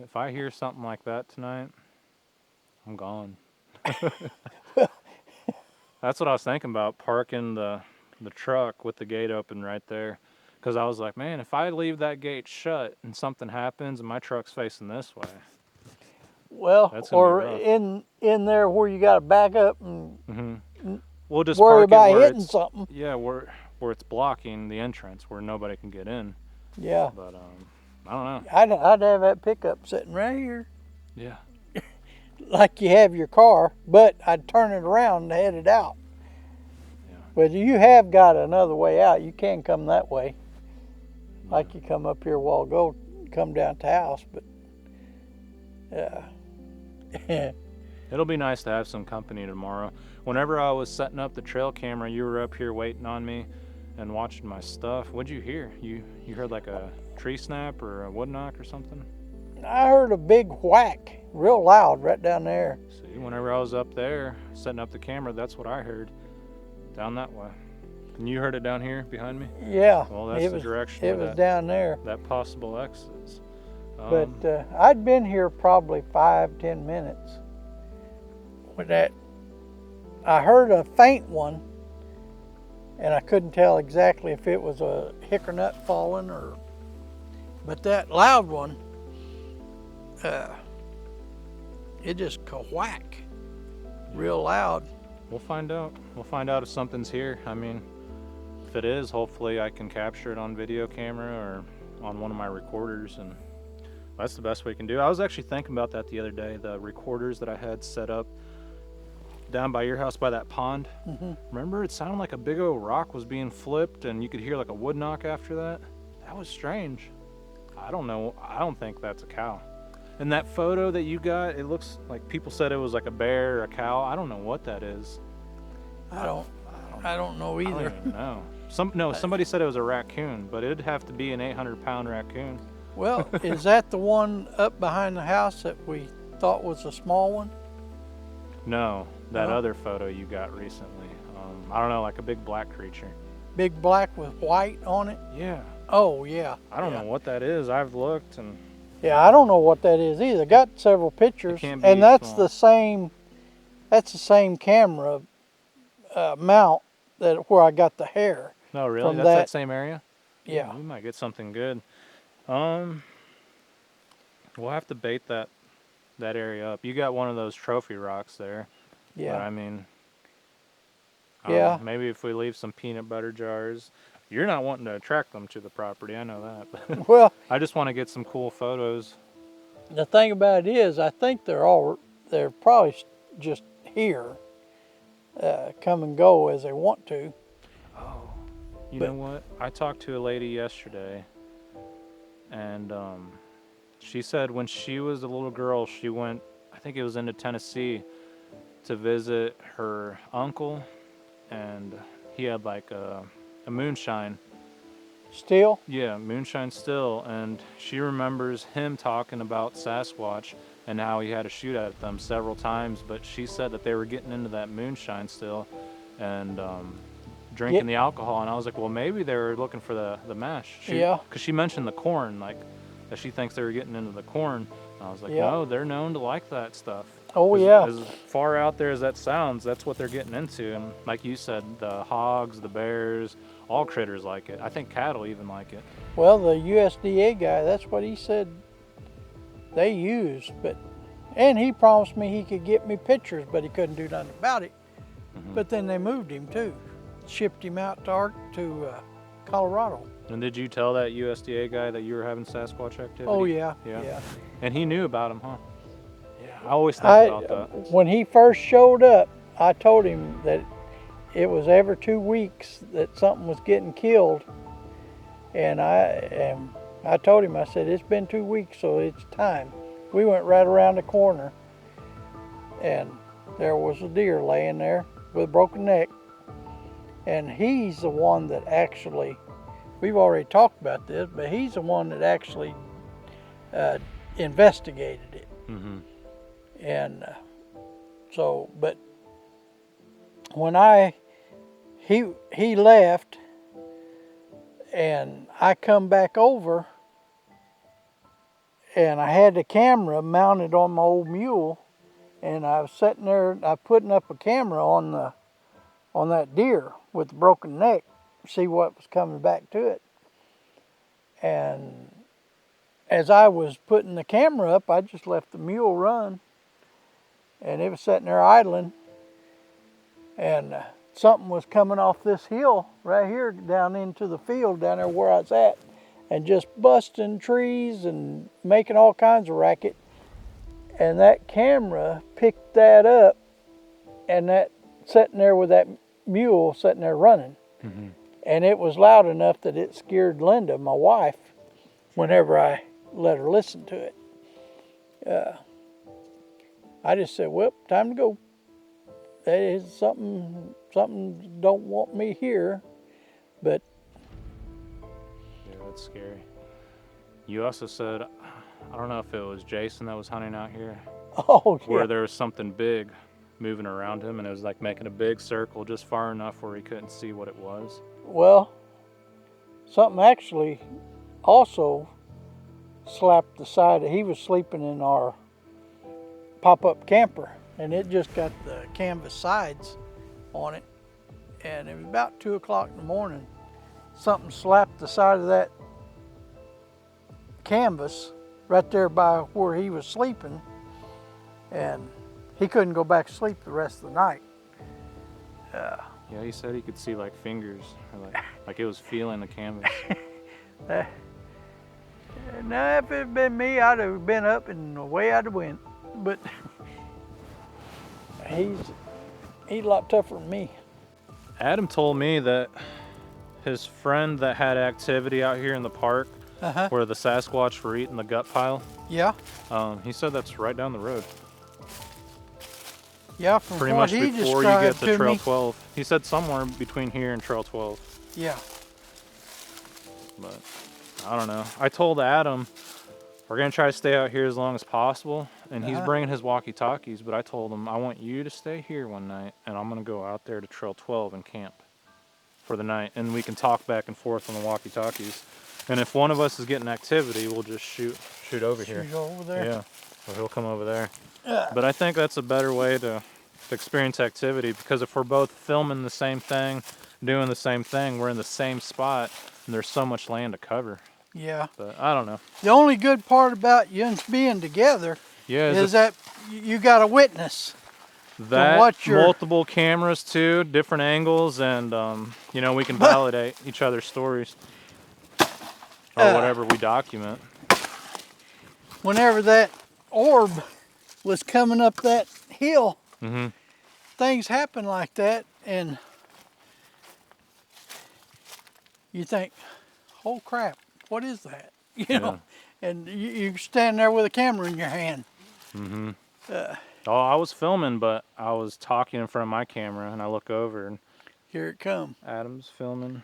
If I hear something like that tonight, I'm gone. That's what I was thinking about, parking the truck with the gate open right there. Because I was like, man, if I leave that gate shut and something happens and my truck's facing this way. well, That's gonna or be rough. in there where you got to back up and We'll just worry park it about where hitting it's, something. yeah, where it's blocking the entrance where nobody can get in. Yeah, But I don't know. I'd have that pickup sitting right here, Yeah. like you have your car, but I'd turn it around and head it out. Yeah. But you have got another way out. You can come that way. Like you come up here a while ago, come down to the house, but It'll be nice to have some company tomorrow. Whenever I was setting up the trail camera, you were up here waiting on me and watching my stuff. What'd you hear? You heard like a tree snap or a wood knock or something? I heard a big whack, real loud, right down there. See, whenever I was up there setting up the camera, that's what I heard down that way. And you heard it down here behind me? Yeah, Well, that's the direction it where was down there. that possible exit is. But I'd been here probably 5-10 minutes with that. I heard a faint one, and I couldn't tell exactly if it was a hickory nut falling or. But that loud one, it just whack, real loud. We'll find out. We'll find out if something's here. I mean, if it is, hopefully I can capture it on video camera or on one of my recorders, and that's the best we can do. I was actually thinking about that the other day, the recorders that I had set up down by your house by that pond. Remember, it sounded like a big old rock was being flipped and you could hear like a wood knock after that. That was strange. I don't know. I don't think that's a cow. And that photo that you got, it looks like people said it was like a bear or a cow. I don't know what that is. I don't know I either. don't even know. Somebody said it was a raccoon, but it'd have to be an 800-pound raccoon. Well, is that the one up behind the house that we thought was a small one? No, that No? other photo you got recently. I don't know, like a big black creature. Big black with white on it? Yeah. Oh, yeah. I don't know what that is. I've looked and Yeah, I don't know what that is either. Got several pictures, can't be and that's small. the same. That's the same camera mount that where I got the hair. no, really, From that's that that- same area. Yeah. We might get something good. We'll have to bait that area up. You got one of those trophy rocks there. But Yeah. I mean, Yeah. maybe if we leave some peanut butter jars. You're not wanting to attract them to the property, I know that. But Well, I just want to get some cool photos. the thing about it is, I think they're probably just here, come and go as they want to. Oh, you But- know what? I talked to a lady yesterday, and she said when she was a little girl, she went, I think it was into Tennessee, to visit her uncle, and he had like a moonshine. Still, Yeah, moonshine still, and she remembers him talking about Sasquatch and how he had to shoot at them several times, but she said that they were getting into that moonshine still and drinking the alcohol, and I was like, well, maybe they were looking for the mash. Yeah. Because she mentioned the corn, like, that she thinks they were getting into the corn. And I was like, Yeah. no, they're known to like that stuff. Oh, yeah. As far out there as that sounds, that's what they're getting into. And like you said, the hogs, the bears, all critters like it. I think cattle even like it. well, the USDA guy, that's what he said they used, and he promised me he could get me pictures, but he couldn't do nothing about it. But then they moved him too, shipped him out to Colorado. And did you tell that USDA guy that you were having Sasquatch activity? Oh yeah, Yeah. yeah. And he knew about him, huh? Yeah, I always think about that. When he first showed up, I told him that it was every 2 weeks that something was getting killed, and I told him, I said, it's been 2 weeks, so it's time. We went right around the corner, and there was a deer laying there with a broken neck, and he's the one that actually, we've already talked about this, but he's the one that actually investigated it. Mm-hmm. And so, but when he left and I come back over, and I had the camera mounted on my old mule, and I was sitting there, I putting up a camera on that deer with the broken neck, see what was coming back to it. And as I was putting the camera up, I just left the mule run, and it was sitting there idling, and something was coming off this hill right here down into the field down there where I was at, and just busting trees and making all kinds of racket. And that camera picked that up, and that sitting there with that mule sitting there running. Mm-hmm. And it was loud enough that it scared Linda, my wife, whenever I let her listen to it. I just said, well, time to go. That is something don't want me here, but Yeah, that's scary. You also said, I don't know if it was Jason that was hunting out here, oh yeah. where there was something big moving around him, and it was like making a big circle just far enough where he couldn't see what it was. Well, something actually also slapped the side. He was sleeping in our pop-up camper, and it just got the canvas sides on it. And it was about 2 o'clock in the morning. Something slapped the side of that canvas right there by where he was sleeping, and he couldn't go back to sleep the rest of the night. Yeah, he said he could see like fingers, or like it was feeling the canvas. Now, if it had been me, I'd have been up and away I'd have went. But he's a lot tougher than me. Adam told me that his friend that had activity out here in the park, where the Sasquatch were eating the gut pile, Yeah, he said that's right down the road. yeah. From Pretty what much he before you get described to to Trail me. 12. He said somewhere between here and Trail 12. Yeah, But I don't know. I told Adam we're going to try to stay out here as long as possible. And he's bringing his walkie-talkies, but I told him I want you to stay here one night, and I'm going to go out there to Trail 12 and camp for the night. And we can talk back and forth on the walkie-talkies. And if one of us is getting activity, we'll just shoot over here. you go over there. Yeah, or he'll come over there. But I think that's a better way to experience activity, because if we're both filming the same thing, doing the same thing, we're in the same spot, and there's so much land to cover. Yeah. But I don't know. The only good part about you being together Yeah, is that you got a witness. That, watch your- multiple cameras too, different angles, and you know, we can validate each other's stories or whatever we document. Whenever that orb was coming up that hill, Mm-hmm. things happen like that, and you think, oh crap, what is that? You know, and you stand there with a camera in your hand. Mm-hmm. Oh, I was filming, but I was talking in front of my camera, and I look over, and Here it come. Adam's filming.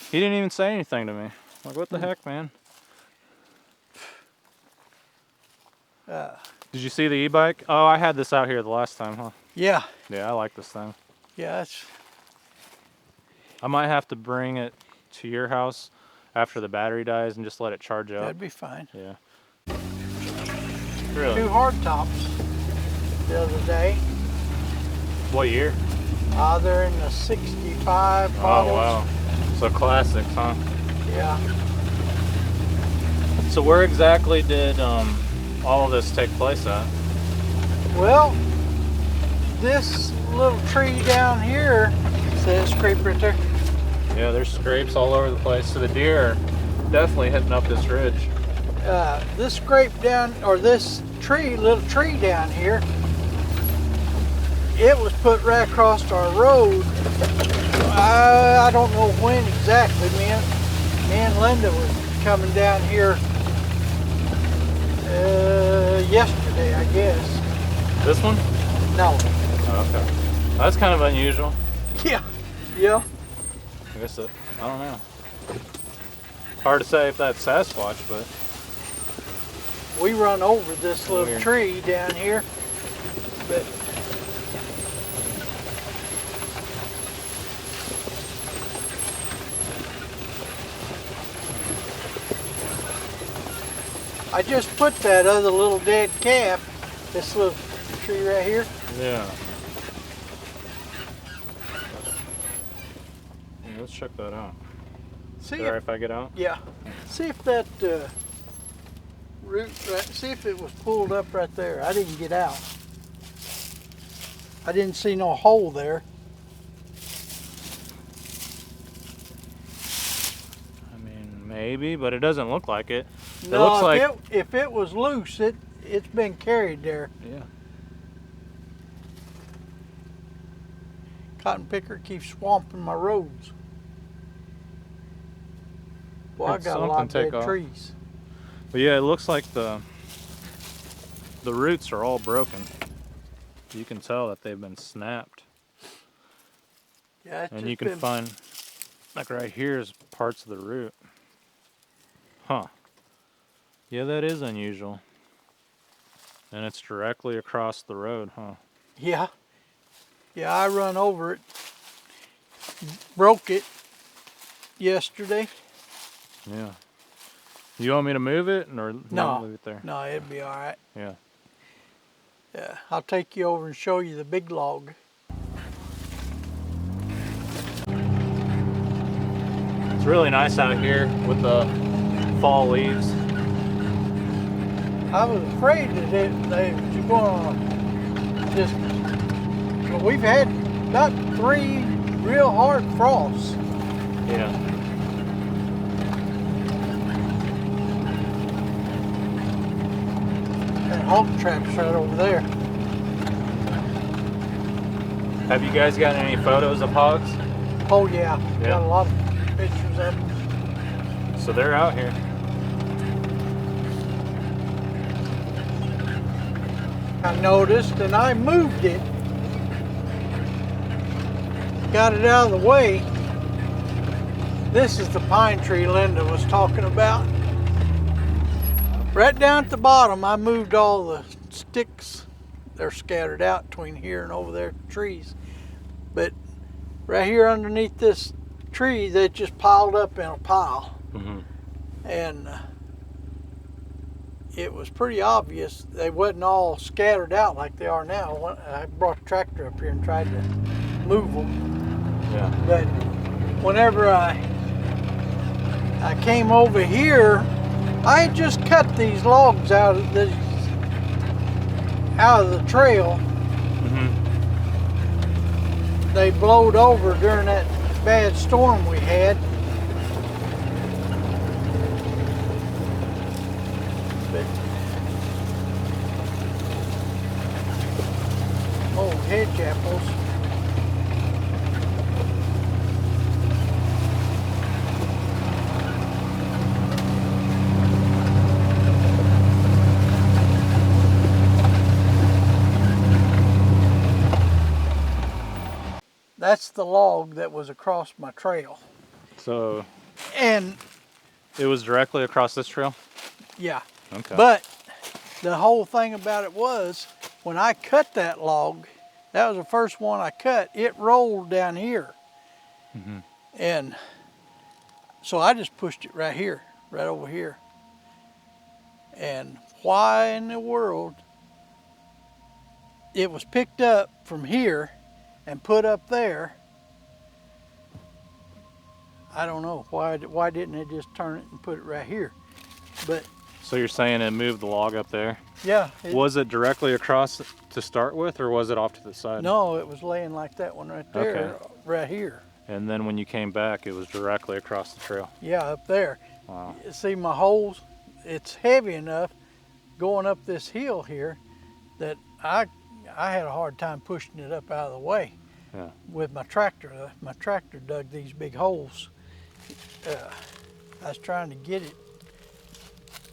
He didn't even say anything to me. Like, what the heck, man? Did you see the e-bike? Oh, I had this out here the last time, huh? Yeah, Yeah, I like this thing. yeah, it's, I might have to bring it to your house after the battery dies and just let it charge up. that'd be fine. Yeah. Really? 2 hard tops the other day. What year? They're in the 65 models. Oh, wow. So classics, huh? Yeah. So where exactly did all of this take place at? Well, this little tree down here, see that scrape right there? Yeah, there's scrapes all over the place. So the deer are definitely hitting up this ridge. This scrape down, or this tree, little tree down here, it was put right across our road. I don't know when exactly. Me and Linda was coming down here yesterday, I guess. This one? No. Oh, okay. That's kind of unusual. Yeah. Yeah. I guess I don't know. Hard to say if that's Sasquatch, but We run over this little Weird. tree down here, but I just put that other little dead calf, this little tree right here. yeah. Yeah, let's check that out. See Is it all right if, if I get out? yeah, see if that root, see if it was pulled up right there. I didn't get out. I didn't see no hole there. I mean, maybe, but it doesn't look like it. It No, looks like if it was loose, it's been carried there. yeah. Cotton picker keeps swamping my roads. Well, I Had got a lot something of take dead off. trees. But yeah, it looks like the roots are all broken. You can tell that they've been snapped. Yeah, it's And just you can been, find, like right here is parts of the root. Huh. Yeah, that is unusual. And it's directly across the road, huh? yeah. Yeah, I run over it. Broke it yesterday. Yeah. You want me to move it or No. not leave it there? No, it'd be all right. Yeah. Yeah, I'll take you over and show you the big log. It's really nice out here with the fall leaves. I was afraid that they was going to just. Well, we've had about 3 real hard frosts. Yeah. And hog traps right over there. Have you guys got any photos of hogs? Oh yeah, Yeah. got a lot of pictures of them. So they're out here. I noticed, and I moved it. Got it out of the way. This is the pine tree Linda was talking about. Right down at the bottom, I moved all the sticks. They're scattered out between here and over there, trees. But right here underneath this tree, they just piled up in a pile. Mm-hmm. And it was pretty obvious they wasn't all scattered out like they are now. I brought a tractor up here and tried to move them. Yeah. But whenever I came over here, I had just cut these logs out of the trail, Mm-hmm. they blowed over during that bad storm we had. But old hedge apples. That's the log that was across my trail. So And it was directly across this trail? yeah, Okay. but the whole thing about it was when I cut that log, that was the first one I cut, it rolled down here. And so I just pushed it right here, right over here. And why in the world it was picked up from here and put up there, I don't know. Why didn't they just turn it and put it right here? But So you're saying it moved the log up there? yeah. Was it directly across to start with, or was it off to the side? No, it was laying like that one right there, Okay. right here. And then when you came back, it was directly across the trail. Yeah, up there. Wow. See my holes? It's heavy enough going up this hill here that I had a hard time pushing it up out of the way. Yeah. With my tractor. My tractor dug these big holes. I was trying to get it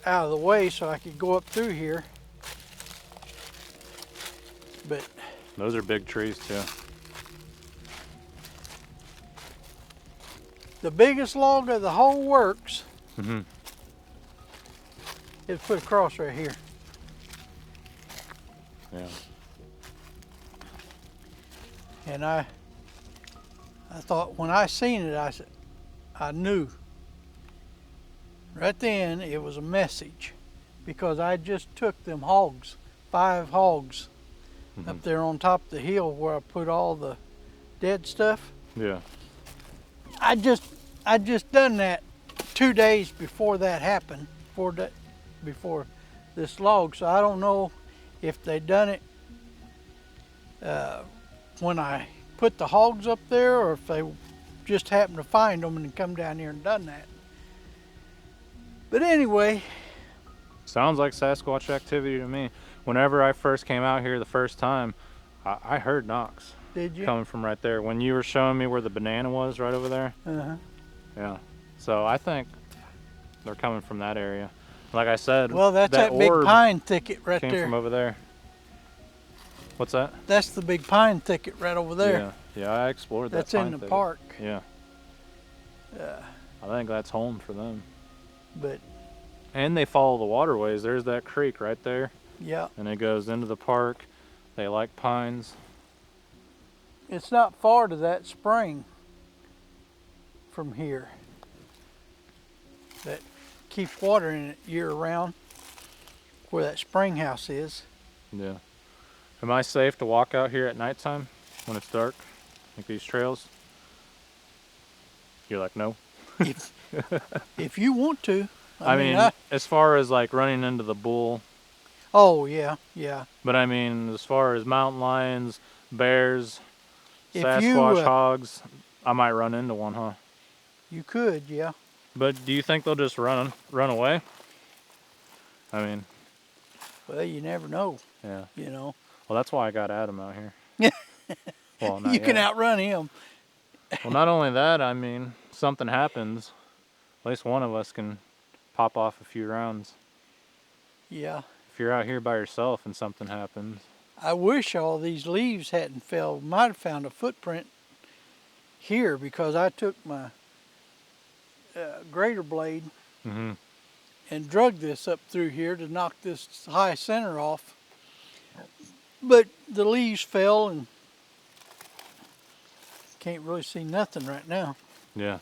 out of the way so I could go up through here. But Those are big trees too. the biggest log of the whole works is put across right here. Yeah. And I thought when I seen it, I knew right then it was a message, because I just took them hogs, 5 hogs, up there on top of the hill where I put all the dead stuff. Yeah. I just done that 2 days before that happened, before this log. So I don't know if they done it when I put the hogs up there, or if they just happened to find them and come down here and done that. But anyway. Sounds like Sasquatch activity to me. Whenever I first came out here the first time, I heard knocks. Did you? Coming from right there. When you were showing me where the banana was right over there. Uh-huh. Yeah. So I think they're coming from that area. Like I said, Well, that's that big orb pine thicket right came there. from over there. What's that? That's the big pine thicket right over there. Yeah, yeah, I explored that. That's in the thicket. park. Yeah. I think that's home for them. But And they follow the waterways. There's that creek right there. yeah, And it goes into the park. They like pines. it's not far to that spring from here that keeps water in it year round, where that spring house is. Yeah. Am I safe to walk out here at nighttime when it's dark? Like these trails? You're like, no. If you want to. I mean, as far as like running into the bull, oh yeah, yeah. but I mean, as far as mountain lions, bears, If Sasquatch, you, hogs, I might run into one, huh? You could, yeah. But do you think they'll just run away? I mean, Well, you never know, yeah. you know. Well, that's why I got Adam out here. Well, not You can yet. outrun him. Well, not only that, I mean, something happens, at least one of us can pop off a few rounds. Yeah. If you're out here by yourself and something happens. I wish all these leaves hadn't fell. Might have found a footprint here, because I took my grater blade and drug this up through here to knock this high center off. But the leaves fell and can't really see nothing right now. Yeah.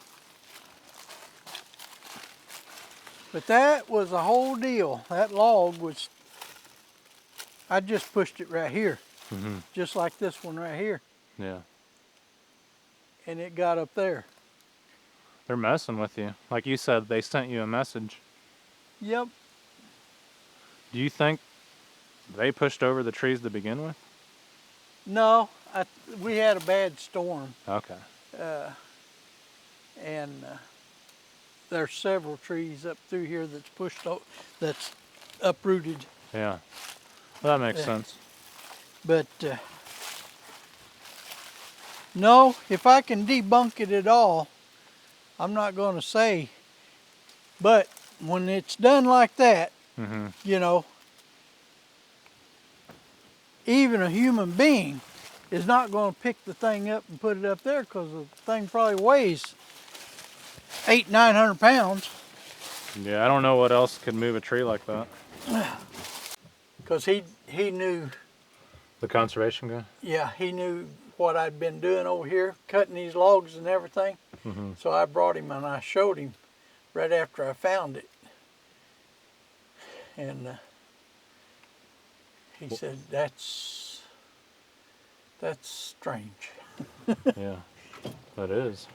But that was the whole deal. That log was, I just pushed it right here, just like this one right here, Yeah. and it got up there. They're messing with you. Like you said, they sent you a message. Yep. Do you think they pushed over the trees to begin with? No, We had a bad storm, Okay. and there's several trees up through here that's uprooted. Yeah. Well, that makes Yeah. sense. But no, if I can debunk it at all, I'm not going to say. But when it's done like that, Mm-hmm. you know, even a human being is not going to pick the thing up and put it up there because the thing probably weighs 800-900 pounds. Yeah, I don't know what else could move a tree like that. Because he knew, The conservation guy? yeah, he knew what I'd been doing over here, cutting these logs and everything. Mm-hmm. So I brought him and I showed him right after I found it. And he said, that's strange. Yeah, that is.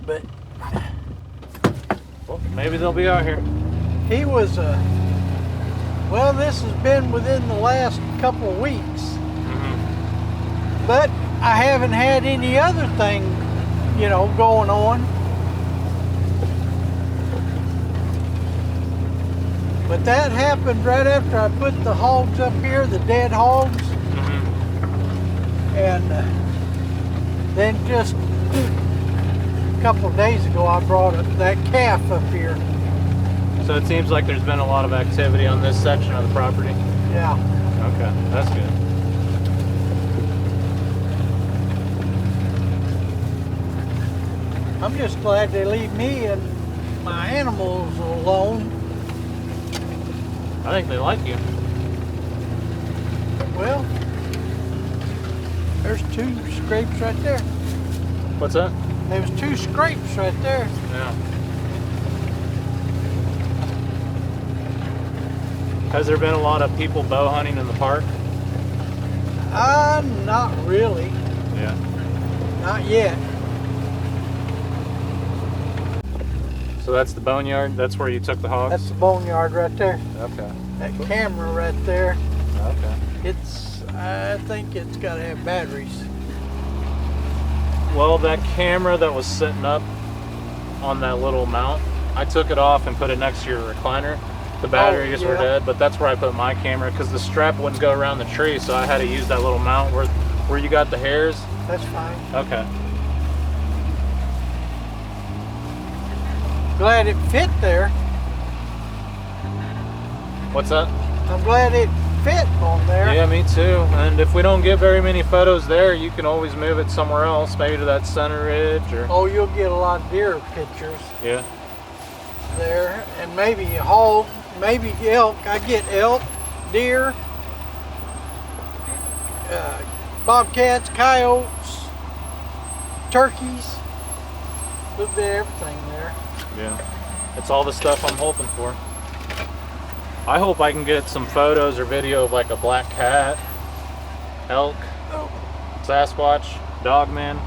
But Well, maybe they'll be out here. he was, well, this has been within the last couple of weeks. Mm-hmm. But I haven't had any other thing, you know, going on. But that happened right after I put the hogs up here, the dead hogs. Mm-hmm. And then just a couple of days ago, I brought that calf up here. So it seems like there's been a lot of activity on this section of the property. Yeah. Okay, that's good. I'm just glad they leave me and my animals alone. I think they like you. Well, there's 2 scrapes right there. What's that? There was 2 scrapes right there. Yeah. Has there been a lot of people bow hunting in the park? Not really. Yeah. Not yet. So that's the boneyard? That's where you took the hogs? That's the boneyard right there. Okay. That camera right there. Okay. I think it's got to have batteries. Well, that camera that was sitting up on that little mount, I took it off and put it next to your recliner. The batteries were yeah. dead, but that's where I put my camera because the strap wouldn't go around the tree, so I had to use that little mount where you got the hairs. That's fine. Okay. Glad it fit there. What's that? I'm glad it fit on there. Yeah, me too. And if we don't get very many photos there, you can always move it somewhere else, maybe to that center ridge or... Oh, you'll get a lot of deer pictures Yeah. there, and maybe a hog, maybe elk. I get elk, deer, bobcats, coyotes, turkeys, a little bit of everything there. Yeah. It's all the stuff I'm hoping for. I hope I can get some photos or video of like a black cat, elk, Sasquatch, dogman,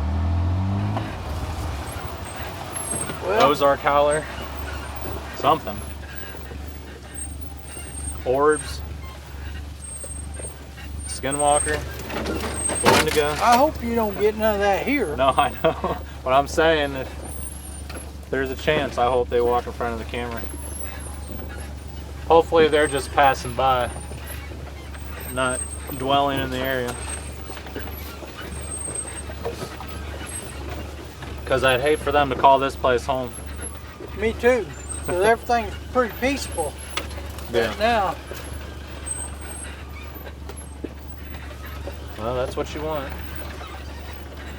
Well, Ozark howler, something. Orbs, skinwalker, Wendigo. I hope you don't get none of that here. No, I know. But I'm saying if there's a chance, I hope they walk in front of the camera. Hopefully they're just passing by, not dwelling in the area. Because I'd hate for them to call this place home. Me too, because everything's pretty peaceful right now. Well, that's what you want.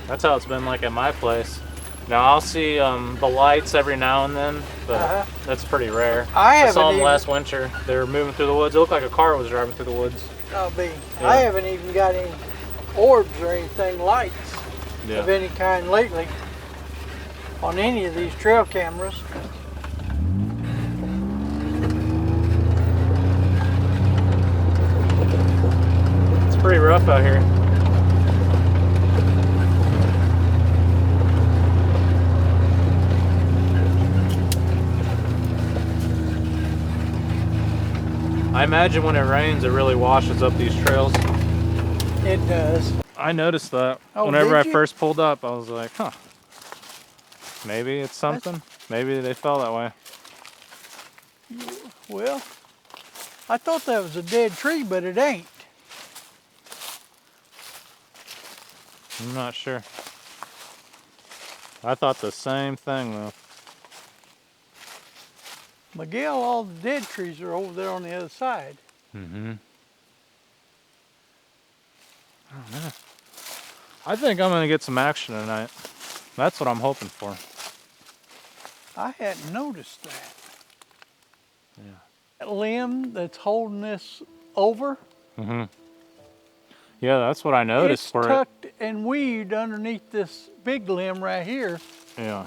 That's how it's been like at my place. Now I'll see the lights every now and then, but that's pretty rare. I saw haven't them last winter. They were moving through the woods. It looked like a car was driving through the woods. I haven't even got any orbs or anything lights of any kind lately on any of these trail cameras. It's pretty rough out here. I imagine when it rains, it really washes up these trails. It does. I noticed that. Oh, Whenever I did you? first pulled up, I was like, huh. Maybe it's something. Maybe they fell that way. Well, I thought that was a dead tree, but it ain't. I'm not sure. I thought the same thing though. Miguel, all the dead trees are over there on the other side. Mm-hmm. I don't know. I think I'm gonna get some action tonight. That's what I'm hoping for. I hadn't noticed that. Yeah. That limb that's holding this over, Mm-hmm. Yeah, that's what I noticed it's for tucked and weaved underneath this big limb right here, it. Yeah.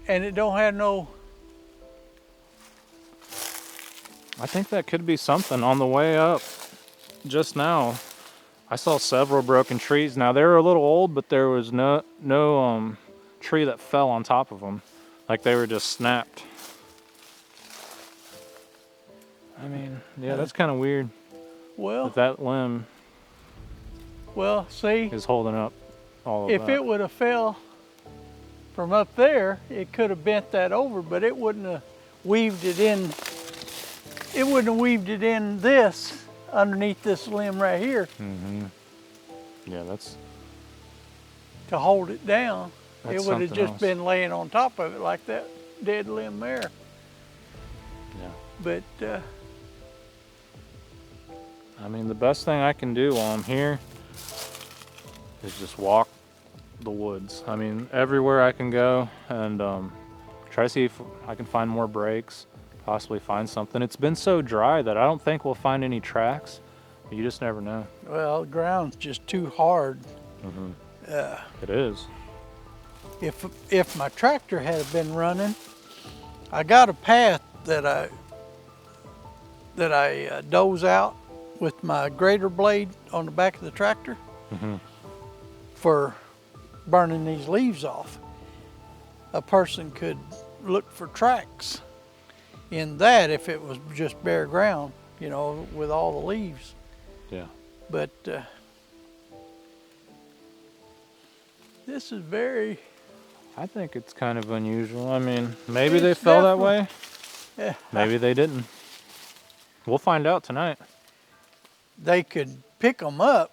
and it don't have no. I think that could be something. On the way up just now, I saw several broken trees. Now they were a little old, but there was no tree that fell on top of them. Like they were just snapped. I mean, yeah, that's kind of weird. Well, That limb see, is holding up all of if that. it would have fell from up there, it could have bent that over, but it wouldn't have weaved it in. It wouldn't have weaved it in this underneath this limb right here Mm-hmm. Yeah, that's to hold it down. That's It would have something just else. been laying on top of it like that dead limb there. yeah. But I mean, the best thing I can do while I'm here is just walk the woods. I mean, everywhere I can go and try to see if I can find more breaks, possibly find something. It's been so dry that I don't think we'll find any tracks. But you just never know. well, the ground's just too hard. It is. If my tractor had been running, I got a path that I doze out with my grater blade on the back of the tractor for burning these leaves off. A person could look for tracks in that if it was just bare ground, you know, with all the leaves. Yeah. But this is very. I think it's kind of unusual. I mean, maybe they It's fell that way. Yeah, Maybe they didn't. We'll find out tonight. they could pick them up.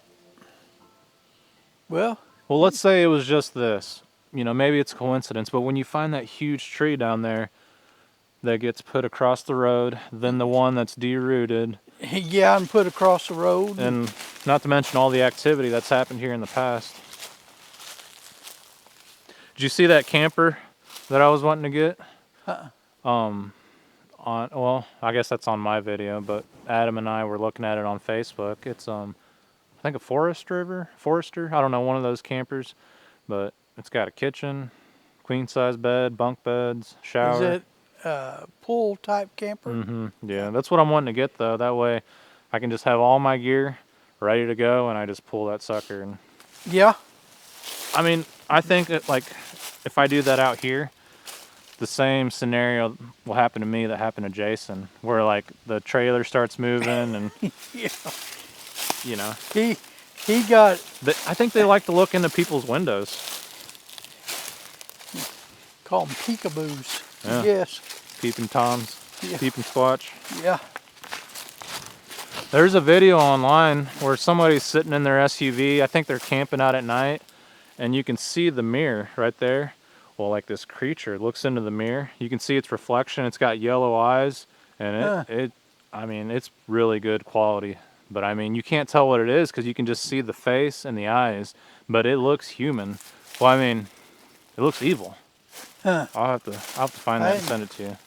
Well, Let's say it was just this. You know, maybe it's coincidence, but when you find that huge tree down there that gets put across the road, then the one that's derooted, yeah, and put across the road. and not to mention all the activity that's happened here in the past. Did you see that camper that I was wanting to get? Well, I guess that's on my video, but Adam and I were looking at it on Facebook. It's I think a Forester. I don't know, one of those campers, but it's got a kitchen, queen size bed, bunk beds, shower. Is it pool type camper? Yeah, that's what I'm wanting to get though. That way, I can just have all my gear ready to go, and I just pull that sucker. And Yeah. I mean, I think that, like, if I do that out here, the same scenario will happen to me that happened to Jason, where like the trailer starts moving and Yeah. you know, He got. I think they like to look into people's windows. Call them peekaboos. Yeah. Yes. Peeping toms, Yeah. peeping squatch. Yeah. There's a video online where somebody's sitting in their SUV. I think they're camping out at night, and you can see the mirror right there. Well, like this creature looks into the mirror. You can see its reflection. It's got yellow eyes, and I mean, it's really good quality. But I mean, you can't tell what it is because you can just see the face and the eyes, but it looks human. Well, I mean, it looks evil. Huh. I'll have to find that and send it to you.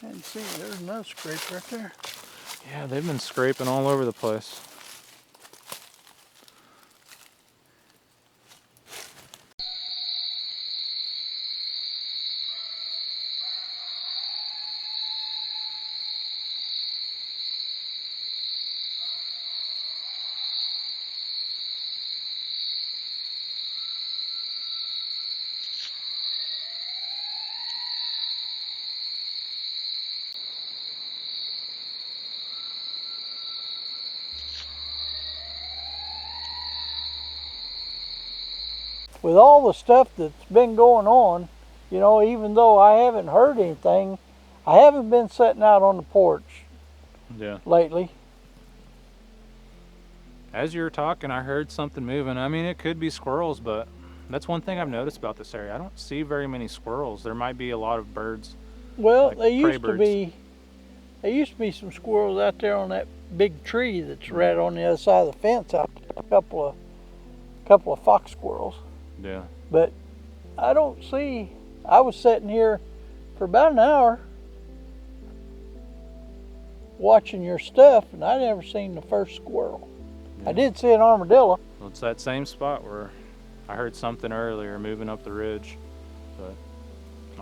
I didn't see. There's another scrape right there. Yeah, they've been scraping all over the place. with all the stuff that's been going on, you know, even though I haven't heard anything, I haven't been sitting out on the porch Yeah. lately. As you were talking, I heard something moving. I mean, it could be squirrels, but that's one thing I've noticed about this area. I don't see very many squirrels. There might be a lot of birds. Well, Like there prey used to birds. be some squirrels out there on that big tree that's right on the other side of the fence out there. A couple of fox squirrels. Yeah. But I don't see. I was sitting here for about an hour watching your stuff, and I never seen the first squirrel. Yeah. I did see an armadillo. Well, it's that same spot where I heard something earlier moving up the ridge. But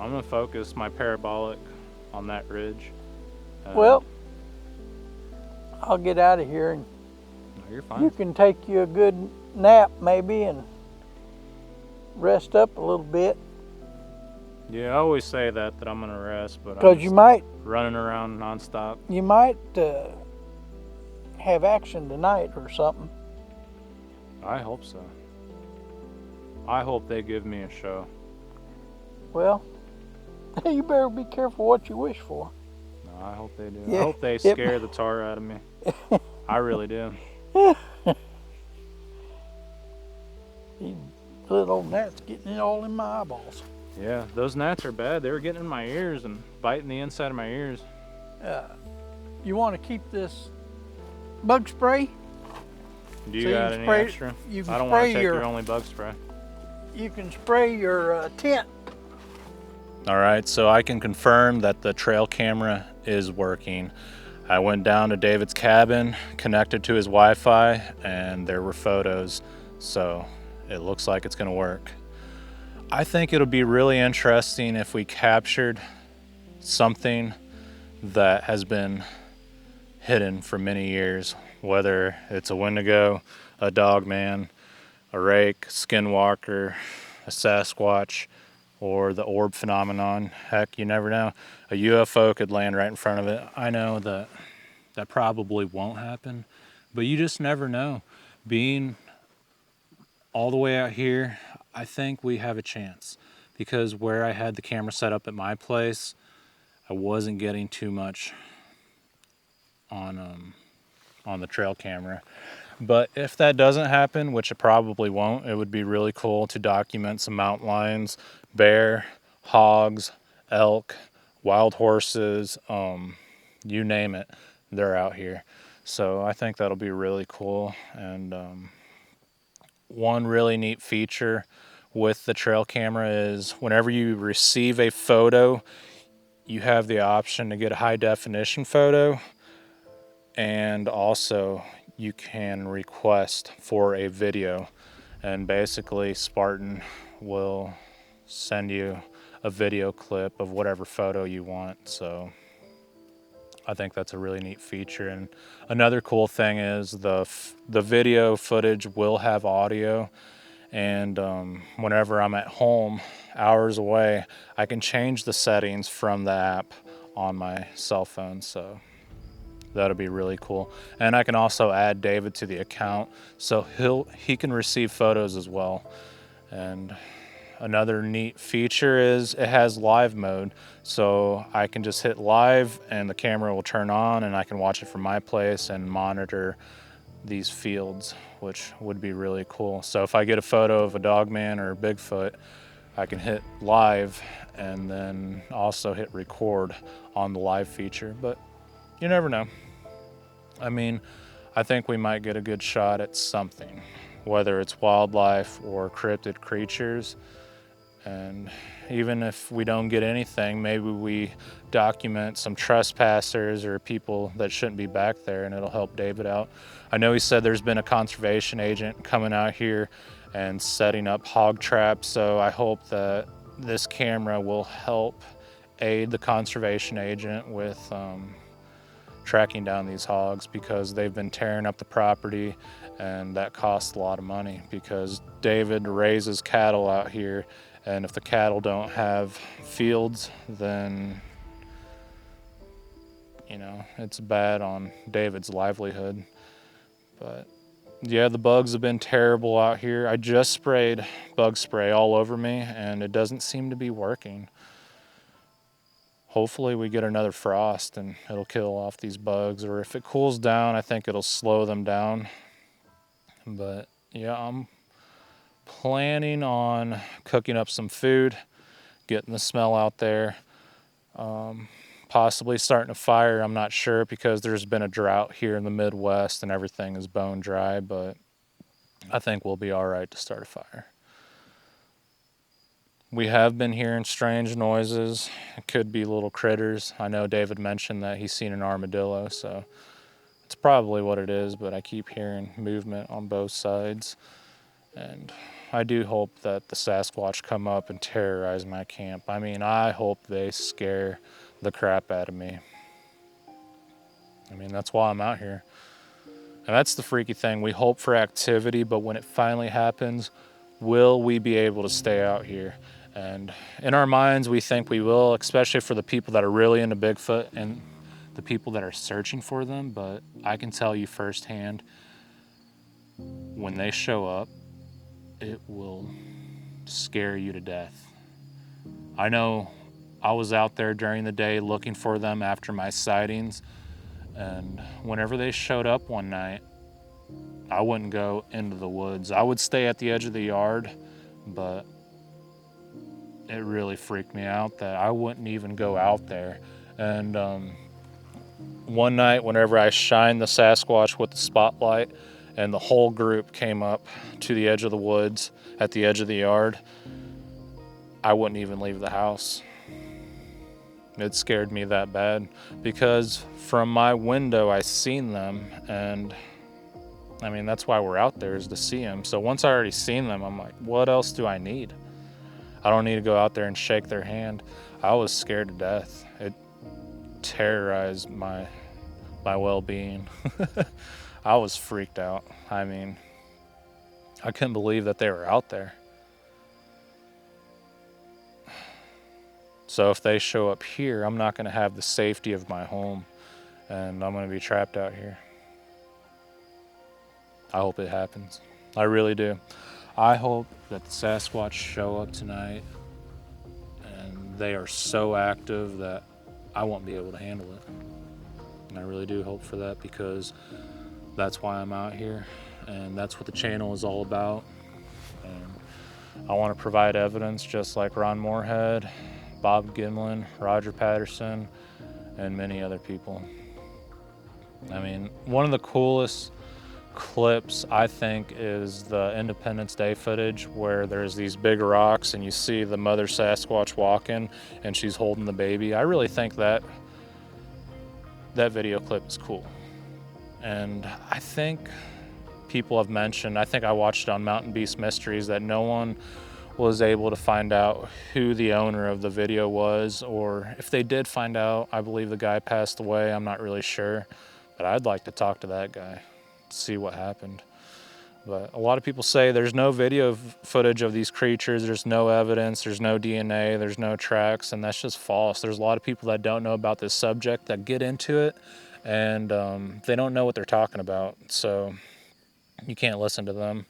I'm going to focus my parabolic on that ridge. Well, I'll get out of here, and no, you're fine. you can take you a good nap maybe and rest up a little bit. Yeah, I always say that I'm going to rest, but I'm Because you might running around nonstop. have action tonight or something. I hope so. I hope they give me a show. Well, you better be careful what you wish for. No, I hope they do. Yeah, I hope they scare the tar out of me. I really do. These little gnats getting it all in my eyeballs. Yeah, those gnats are bad. They were getting in my ears and biting the inside of my ears. You want to keep this bug spray? Do you So got can any spray- extra? you can I don't want to spray take your- your only bug spray. You can spray your tent. All right, so I can confirm that the trail camera is working. I went down to David's cabin, connected to his Wi-Fi, and there were photos. So it looks like it's gonna work. I think it'll be really interesting if we captured something that has been hidden for many years, whether it's a Wendigo, a dogman, a rake, skinwalker, a Sasquatch, or the orb phenomenon. Heck, you never know. A UFO could land right in front of it. I know that probably won't happen, but you just never know. Being all the way out here, I think we have a chance, because where I had the camera set up at my place, I wasn't getting too much on the trail camera. But if that doesn't happen, which it probably won't, it would be really cool to document some mountain lions, bear, hogs, elk, wild horses, you name it, they're out here. So I think that'll be really cool. And one really neat feature with the trail camera is whenever you receive a photo, you have the option to get a high definition photo, and also you can request for a video, and basically Spartan will send you a video clip of whatever photo you want. So I think that's a really neat feature. And another cool thing is the video footage will have audio, and whenever I'm at home hours away, I can change the settings from the app on my cell phone. So that'll be really cool. And I can also add David to the account, so he can receive photos as well. And another neat feature is it has live mode, so I can just hit live and the camera will turn on, and I can watch it from my place and monitor these fields, which would be really cool. So if I get a photo of a dogman or a Bigfoot, I can hit live and then also hit record on the live feature. But you never know. I mean, I think we might get a good shot at something, whether it's wildlife or cryptid creatures. And even if we don't get anything, maybe we document some trespassers or people that shouldn't be back there, and it'll help David out. I know he said there's been a conservation agent coming out here and setting up hog traps, so I hope that this camera will help aid the conservation agent with tracking down these hogs, because they've been tearing up the property, and that costs a lot of money, because David raises cattle out here, and if the cattle don't have fields, then you know it's bad on David's livelihood. But Yeah, the bugs have been terrible out here. I just sprayed bug spray all over me, and it doesn't seem to be working. Hopefully we get another frost and it'll kill off these bugs, or if it cools down, I think it'll slow them down. But yeah, I'm planning on cooking up some food, getting the smell out there, possibly starting a fire. I'm not sure because there's been a drought here in the Midwest and everything is bone dry, but I think we'll be all right to start a fire. We have been hearing strange noises. It could be little critters. I know David mentioned that he's seen an armadillo, so it's probably what it is, but I keep hearing movement on both sides. And I do hope that the Sasquatch come up and terrorize my camp. I mean, I hope they scare the crap out of me. I mean, that's why I'm out here. And that's the freaky thing. We hope for activity, but when it finally happens, will we be able to stay out here? And in our minds, we think we will, especially for the people that are really into Bigfoot and the people that are searching for them. But I can tell you firsthand, when they show up, it will scare you to death. I know I was out there during the day looking for them after my sightings, and whenever they showed up one night, I wouldn't go into the woods. I would stay at the edge of the yard, but it really freaked me out that I wouldn't even go out there. And one night, whenever I shined the Sasquatch with the spotlight and the whole group came up to the edge of the woods at the edge of the yard, I wouldn't even leave the house. It scared me that bad because from my window I seen them, and I mean, that's why we're out there, is to see them. So once I already seen them, I'm like, what else do I need? I don't need to go out there and shake their hand. I was scared to death. It terrorized my well-being. I was freaked out. I mean, I couldn't believe that they were out there. So if they show up here, I'm not going to have the safety of my home, and I'm going to be trapped out here. I hope it happens. I really do. I hope that the Sasquatch show up tonight and they are so active that I won't be able to handle it. And I really do hope for that, because that's why I'm out here, and that's what the channel is all about. And I want to provide evidence just like Ron Moorhead, Bob Gimlin, Roger Patterson, and many other people. I mean, one of the coolest clips I think is the Independence Day footage where there's these big rocks and you see the mother Sasquatch walking and she's holding the baby. I really think that video clip is cool. And I think people have mentioned, I think I watched it on Mountain Beast Mysteries, that no one was able to find out who the owner of the video was, or if they did find out, I believe the guy passed away. I'm not really sure, but I'd like to talk to that guy, see what happened. But a lot of people say there's no video footage of these creatures, there's no evidence, there's no DNA, there's no tracks, and that's just false. There's a lot of people that don't know about this subject that get into it, and they don't know what they're talking about, so you can't listen to them.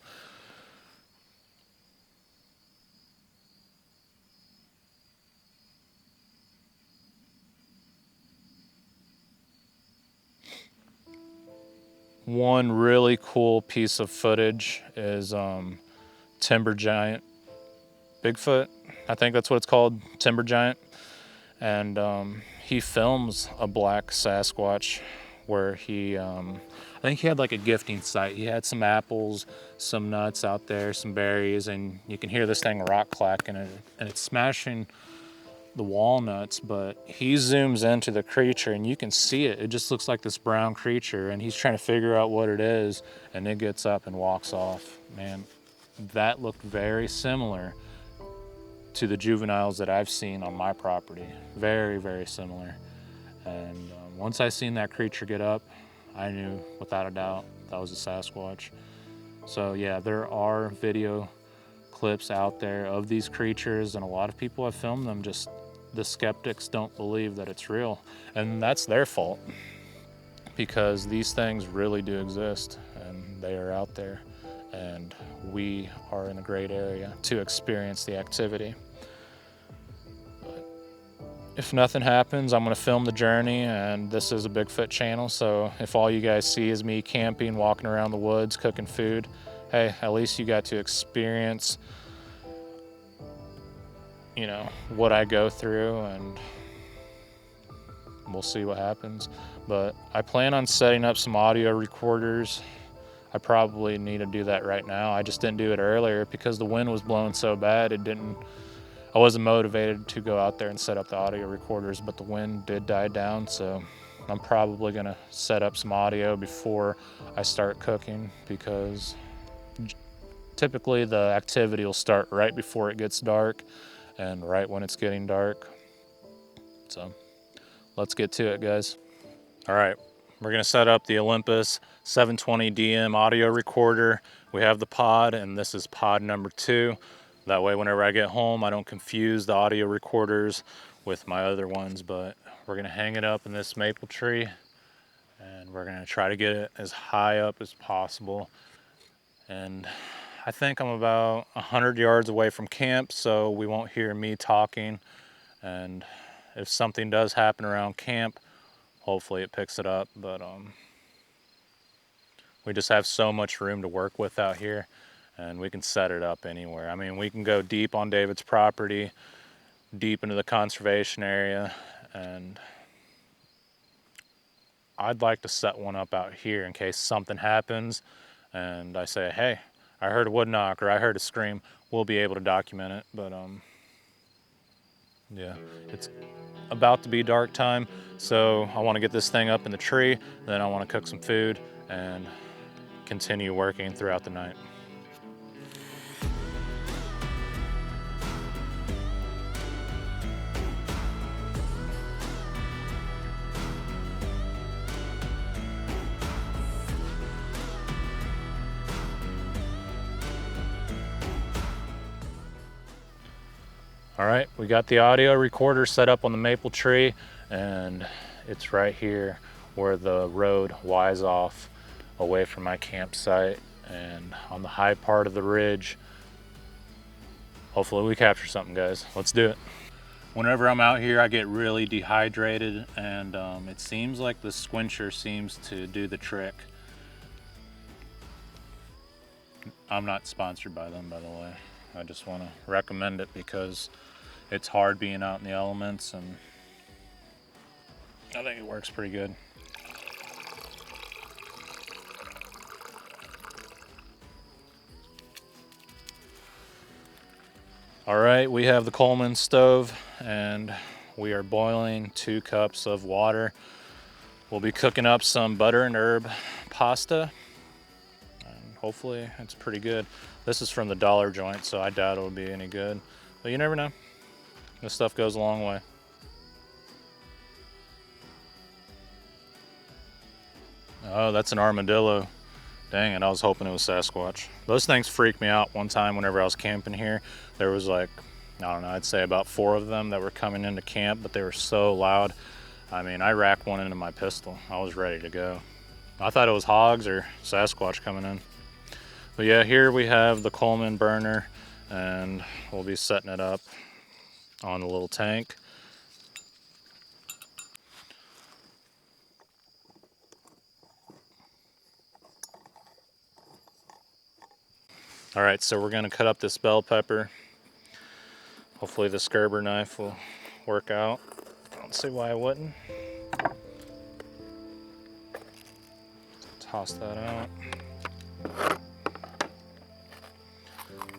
One really cool piece of footage is Timber Giant Bigfoot. I think that's what it's called, Timber Giant. And he films a black Sasquatch where I think he had like a gifting site. He had some apples, some nuts out there, some berries, and you can hear this thing rock clacking and it's smashing the walnuts, but he zooms into the creature and you can see it. It just looks like this brown creature, and he's trying to figure out what it is, and it gets up and walks off. Man, that looked very similar to the juveniles that I've seen on my property. Very, very similar. And once I seen that creature get up, I knew without a doubt that was a Sasquatch. So yeah, there are video clips out there of these creatures, and a lot of people have filmed them. Just the skeptics don't believe that it's real, and that's their fault, because these things really do exist, and they are out there, and we are in a great area to experience the activity. But if nothing happens, I'm going to film the journey, and this is a Bigfoot channel, so if all you guys see is me camping, walking around the woods, cooking food, hey, at least you got to experience, you know, what I go through, and we'll see what happens. But I plan on setting up some audio recorders. I probably need to do that right now. I just didn't do it earlier because the wind was blowing so bad. I wasn't motivated to go out there and set up the audio recorders, but the wind did die down, so I'm probably gonna set up some audio before I start cooking, because typically the activity will start right before it gets dark and right when it's getting dark. So let's get to it, guys. All right, we're gonna set up the Olympus 720 DM audio recorder. We have the pod, and this is pod number 2. That way, whenever I get home, I don't confuse the audio recorders with my other ones. But we're gonna hang it up in this maple tree, and we're gonna try to get it as high up as possible. And I think I'm about 100 yards away from camp, so we won't hear me talking. And if something does happen around camp, hopefully it picks it up. But we just have so much room to work with out here, and we can set it up anywhere. I mean, we can go deep on David's property, deep into the conservation area, and I'd like to set one up out here in case something happens and I say, hey, I heard a wood knock or I heard a scream. We'll be able to document it. But yeah, it's about to be dark time, so I want to get this thing up in the tree, then I want to cook some food and continue working throughout the night. All right, we got the audio recorder set up on the maple tree, and it's right here where the road winds off away from my campsite and on the high part of the ridge. Hopefully we capture something, guys. Let's do it. Whenever I'm out here, I get really dehydrated, and it seems like the squincher seems to do the trick. I'm not sponsored by them, by the way. I just want to recommend it because it's hard being out in the elements, and I think it works pretty good. All right, we have the Coleman stove, and we are boiling 2 cups of water. We'll be cooking up some butter and herb pasta, and hopefully it's pretty good. This is from the dollar joint, so I doubt it'll be any good, but you never know. This stuff goes a long way. Oh, that's an armadillo. Dang it, I was hoping it was Sasquatch. Those things freaked me out one time whenever I was camping here. There was like, I don't know, I'd say about 4 of them that were coming into camp, but they were so loud. I mean, I racked one into my pistol. I was ready to go. I thought it was hogs or Sasquatch coming in. But yeah, here we have the Coleman burner, and we'll be setting it up on the little tank. All right, so we're gonna cut up this bell pepper. Hopefully the Skerber knife will work out. I don't see why it wouldn't. Toss that out.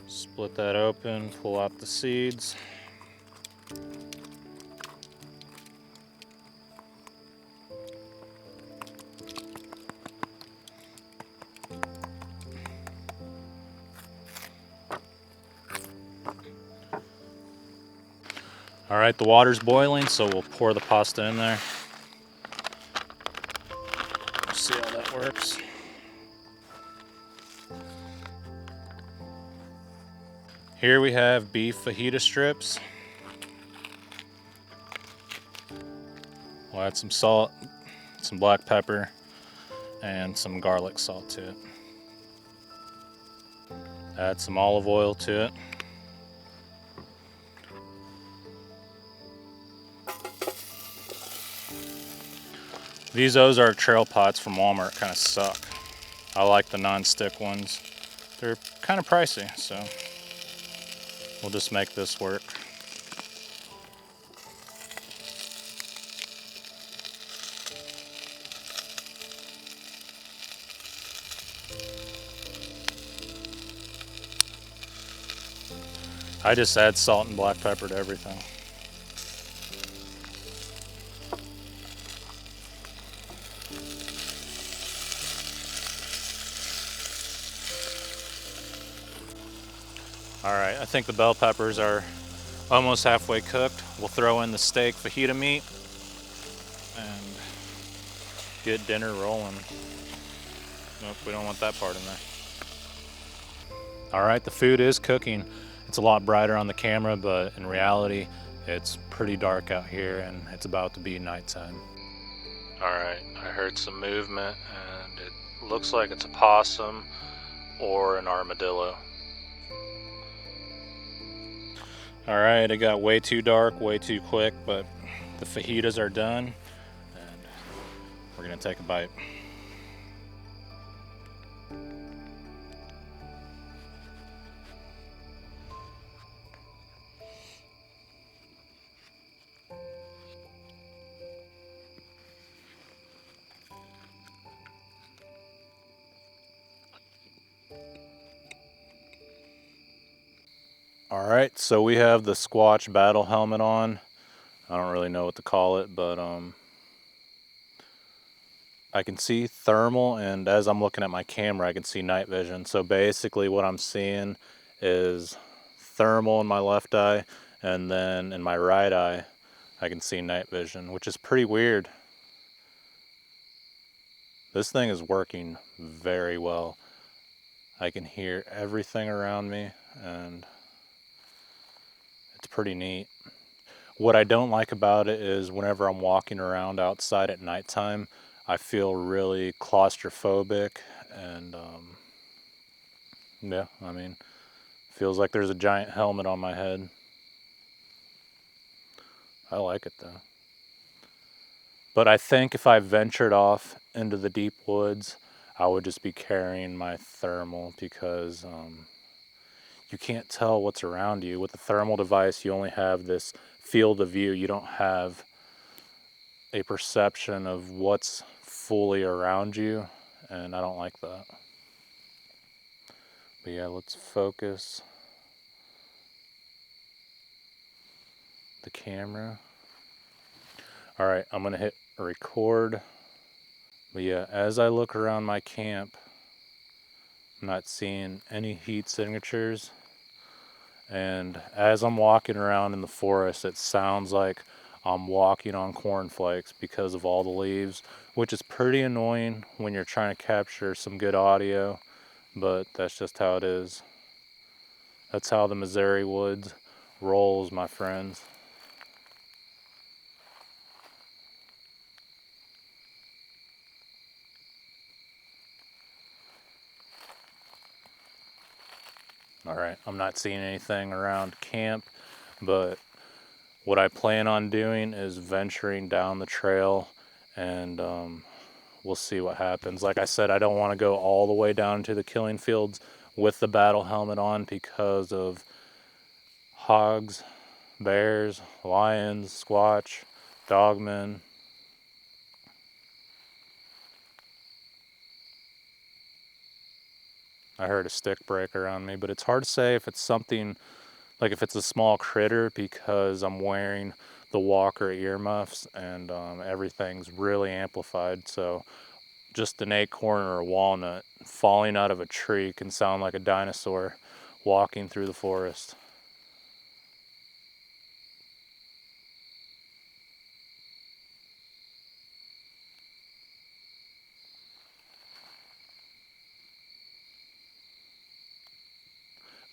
Split that open, pull out the seeds. All right, the water's boiling, so we'll pour the pasta in there. See how that works. Here we have beef fajita strips. We'll add some salt, some black pepper, and some garlic salt to it. Add some olive oil to it. These Ozark trail pots from Walmart kind of suck. I like the non-stick ones. They're kind of pricey, so we'll just make this work. I just add salt and black pepper to everything. All right, I think the bell peppers are almost halfway cooked. We'll throw in the steak fajita meat and get dinner rolling. Nope, we don't want that part in there. All right, the food is cooking. It's a lot brighter on the camera, but in reality, it's pretty dark out here and it's about to be nighttime. All right, I heard some movement and it looks like it's a possum or an armadillo. All right, it got way too dark, way too quick, but the fajitas are done and we're gonna take a bite. All right, so we have the Squatch battle helmet on. I don't really know what to call it, but I can see thermal, and as I'm looking at my camera, I can see night vision. So basically what I'm seeing is thermal in my left eye, and then in my right eye, I can see night vision, which is pretty weird. This thing is working very well. I can hear everything around me, and it's pretty neat. What I don't like about it is whenever I'm walking around outside at nighttime, I feel really claustrophobic, and yeah, I mean, feels like there's a giant helmet on my head. I like it though. But I think if I ventured off into the deep woods, I would just be carrying my thermal because you can't tell what's around you. With the thermal device, you only have this field of view. You don't have a perception of what's fully around you, and I don't like that. But yeah, let's focus the camera. All right, I'm gonna hit record. But yeah, as I look around my camp, I'm not seeing any heat signatures. And as I'm walking around in the forest, it sounds like I'm walking on cornflakes because of all the leaves, which is pretty annoying when you're trying to capture some good audio, but that's just how it is. That's how the Missouri woods rolls, my friends. All right, I'm not seeing anything around camp, but what I plan on doing is venturing down the trail, and we'll see what happens. Like I said, I don't want to go all the way down to the killing fields with the battle helmet on because of hogs, bears, lions, squatch, dogmen. I heard a stick break around me, but it's hard to say if it's something, like if it's a small critter, because I'm wearing the Walker earmuffs and everything's really amplified. So just an acorn or a walnut falling out of a tree can sound like a dinosaur walking through the forest.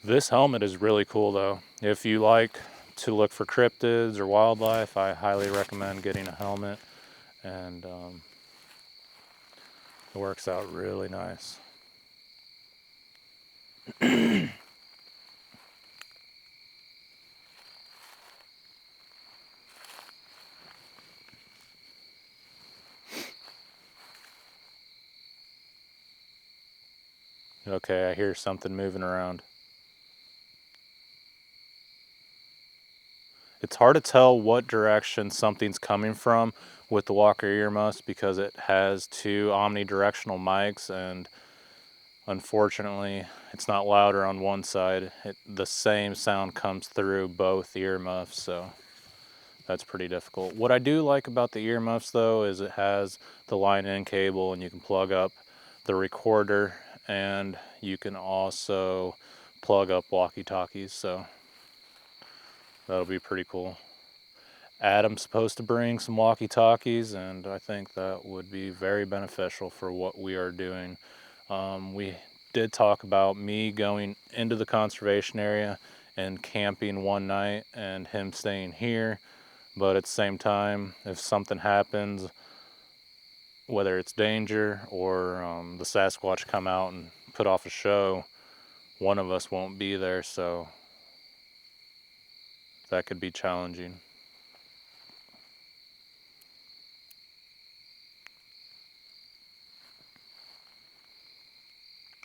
This helmet is really cool though. If you like to look for cryptids or wildlife, I highly recommend getting a helmet, and it works out really nice. Okay, I hear something moving around. It's hard to tell what direction something's coming from with the Walker earmuffs because it has two omnidirectional mics, and unfortunately it's not louder on one side. The same sound comes through both earmuffs, so that's pretty difficult. What I do like about the earmuffs though is it has the line-in cable, and you can plug up the recorder, and you can also plug up walkie-talkies, so that'll be pretty cool. Adam's supposed to bring some walkie-talkies, and I think that would be very beneficial for what we are doing. We did talk about me going into the conservation area and camping one night and him staying here, but at the same time, if something happens, whether it's danger or the Sasquatch come out and put off a show, one of us won't be there, so that could be challenging.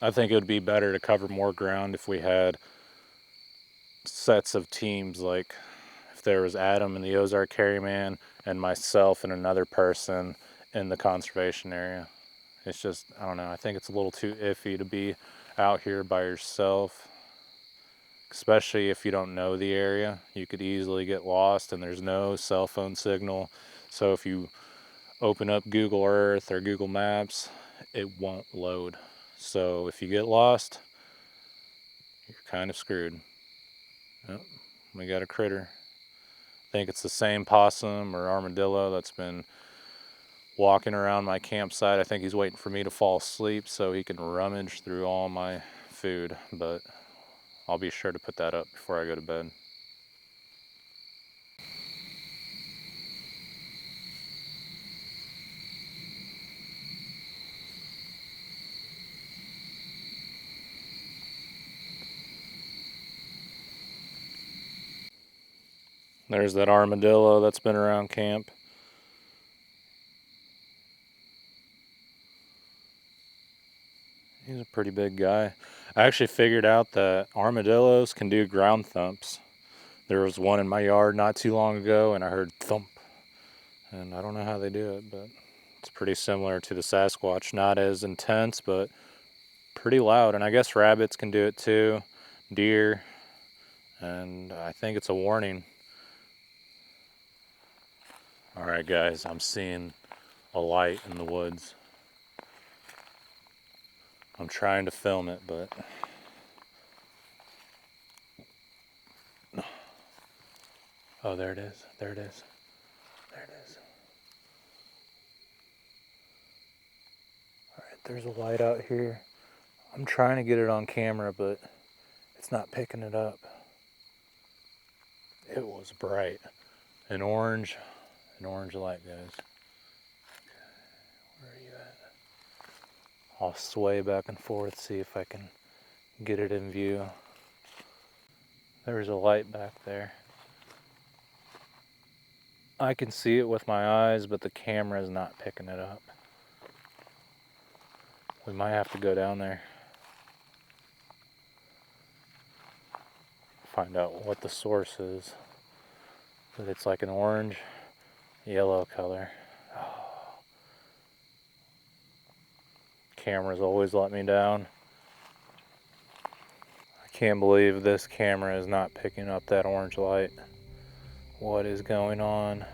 I think it would be better to cover more ground if we had sets of teams, like if there was Adam and the Ozark Carryman and myself and another person in the conservation area. It's just, I don't know, I think it's a little too iffy to be out here by yourself, especially if you don't know the area. You could easily get lost, and there's no cell phone signal. So if you open up Google Earth or Google Maps, it won't load. So if you get lost, you're kind of screwed. Yep, we got a critter. I think it's the same possum or armadillo that's been walking around my campsite. I think he's waiting for me to fall asleep so he can rummage through all my food, but I'll be sure to put that up before I go to bed. There's that armadillo that's been around camp. He's a pretty big guy. I actually figured out that armadillos can do ground thumps. There was one in my yard not too long ago, and I heard thump. And I don't know how they do it, but it's pretty similar to the Sasquatch. Not as intense, but pretty loud. And I guess rabbits can do it too, deer, and I think it's a warning. All right, guys, I'm seeing a light in the woods. I'm trying to film it, but oh, there it is. There it is. There it is. All right, there's a light out here. I'm trying to get it on camera, but it's not picking it up. It was bright. An orange light, guys. Where are you at? I'll sway back and forth, see if I can get it in view. There's a light back there. I can see it with my eyes, but the camera is not picking it up. We might have to go down there. Find out what the source is. But it's like an orange, yellow color. Oh. Cameras always let me down. I can't believe this camera is not picking up that orange light. What is going on?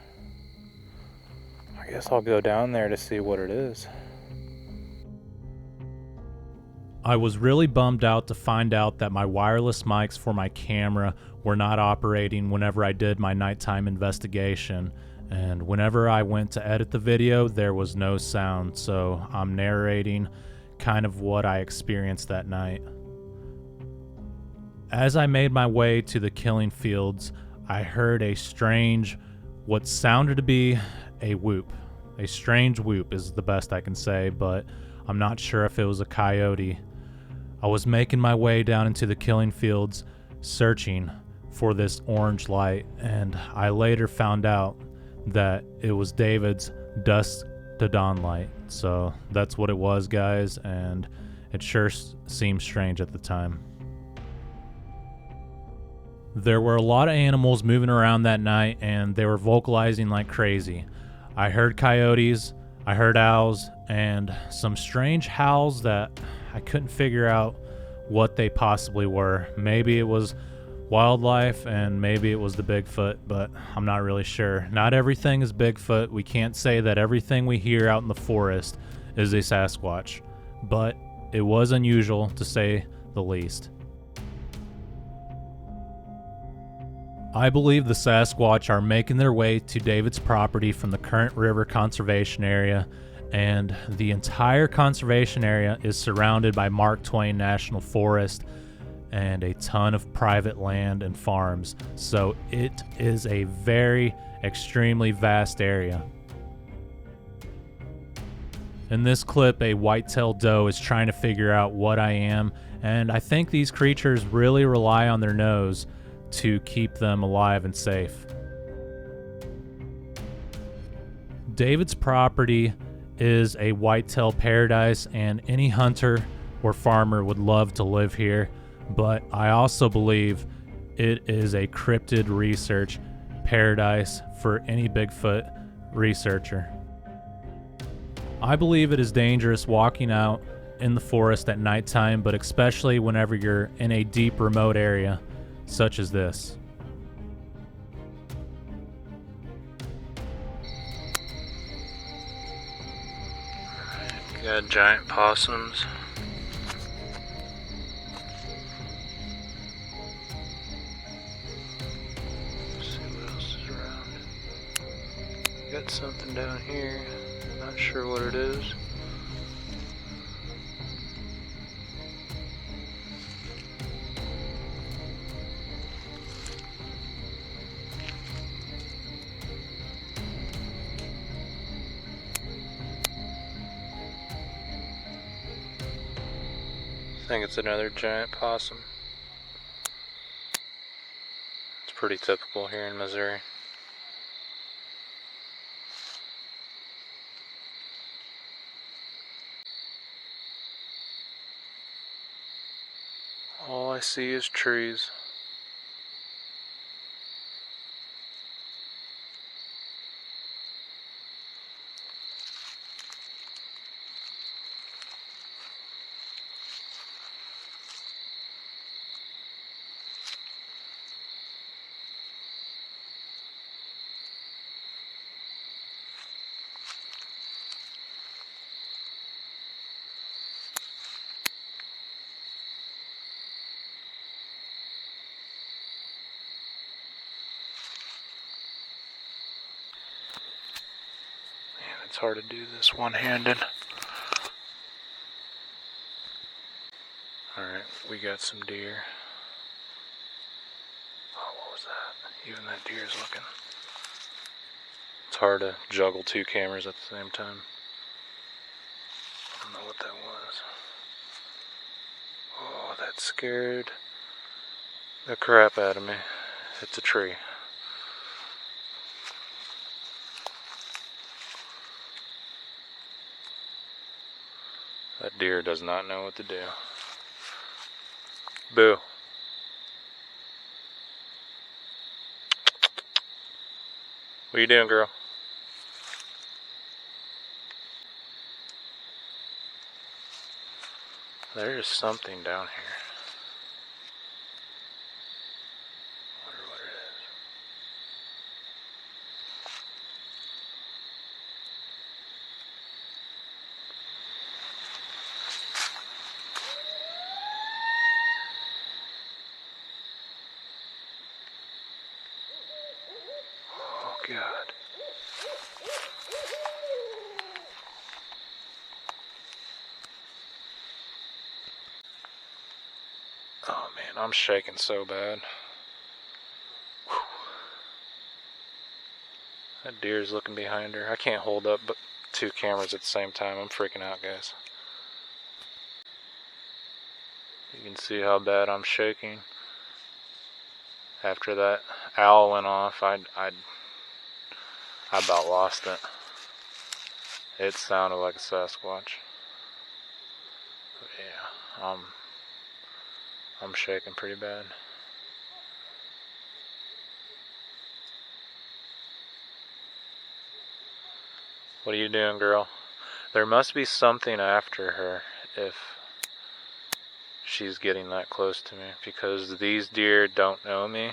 I guess I'll go down there to see what it is. I was really bummed out to find out that my wireless mics for my camera were not operating whenever I did my nighttime investigation, and whenever I went to edit the video, there was no sound, so I'm narrating kind of what I experienced that night. As I made my way to the killing fields, I heard a strange, what sounded to be a whoop. A strange whoop is the best I can say, but I'm not sure if it was a coyote. I was making my way down into the killing fields, searching for this orange light, and I later found out that it was David's dusk to dawn light. So that's what it was, guys, and it sure seemed strange at the time. There were a lot of animals moving around that night, and they were vocalizing like crazy. I heard coyotes, I heard owls, and some strange howls that I couldn't figure out what they possibly were. Maybe it was wildlife and maybe it was the Bigfoot, but I'm not really sure. Not everything is Bigfoot. We can't say that everything we hear out in the forest is a Sasquatch, but it was unusual to say the least. I believe the Sasquatch are making their way to David's property from the Current River Conservation Area, and the entire conservation area is surrounded by Mark Twain National Forest and a ton of private land and farms, so it is a very extremely vast area. In this clip, a white-tailed doe is trying to figure out what I am, and I think these creatures really rely on their nose to keep them alive and safe. David's property is a whitetail paradise, and any hunter or farmer would love to live here, but I also believe it is a cryptid research paradise for any Bigfoot researcher. I believe it is dangerous walking out in the forest at nighttime, but especially whenever you're in a deep, remote area such as this. Got giant possums. Let's see what else is around. Got something down here. Not sure what it is. I think it's another giant possum. It's pretty typical here in Missouri. All I see is trees. It's hard to do this one-handed. Alright, we got some deer. Oh, what was that? Even that deer is looking. It's hard to juggle two cameras at the same time. I don't know what that was. Oh, that scared the crap out of me. It's a tree. That deer does not know what to do. Boo. What are you doing, girl? There's something down here. Wonder what it is. Oh, God. Oh, man, I'm shaking so bad. Whew. That deer's looking behind her. I can't hold up but two cameras at the same time. I'm freaking out, guys. You can see how bad I'm shaking. After that owl went off, I about lost it. It sounded like a Sasquatch. But yeah, I'm shaking pretty bad. What are you doing, girl? There must be something after her if she's getting that close to me, because these deer don't know me,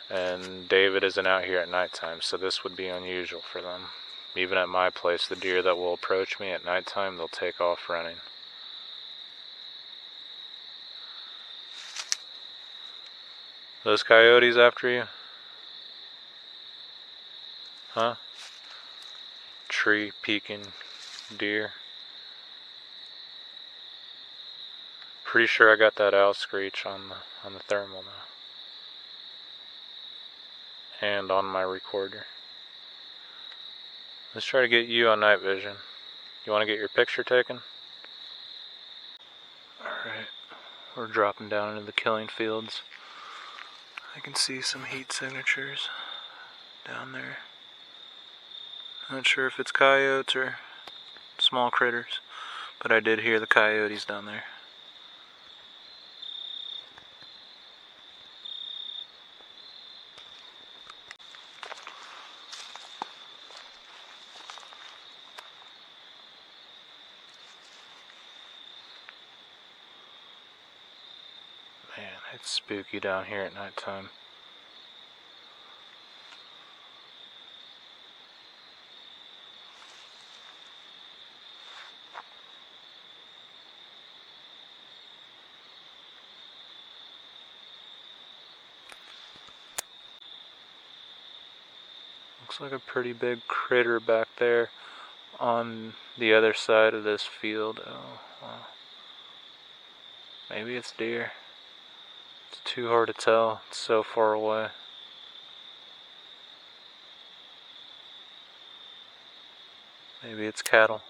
and David isn't out here at nighttime, so this would be unusual for them. Even at my place, the deer that will approach me at nighttime, they'll take off running. Those coyotes after you? Huh? Tree peeking deer. Pretty sure I got that owl screech on the thermal now. And on my recorder. Let's try to get you on night vision. You want to get your picture taken? Alright, we're dropping down into the killing fields. I can see some heat signatures down there. Not sure if it's coyotes or small critters, but I did hear the coyotes down there. Man, it's spooky down here at nighttime. Looks like a pretty big critter back there on the other side of this field. Oh, wow. Maybe it's deer. It's too hard to tell. It's so far away. Maybe it's cattle.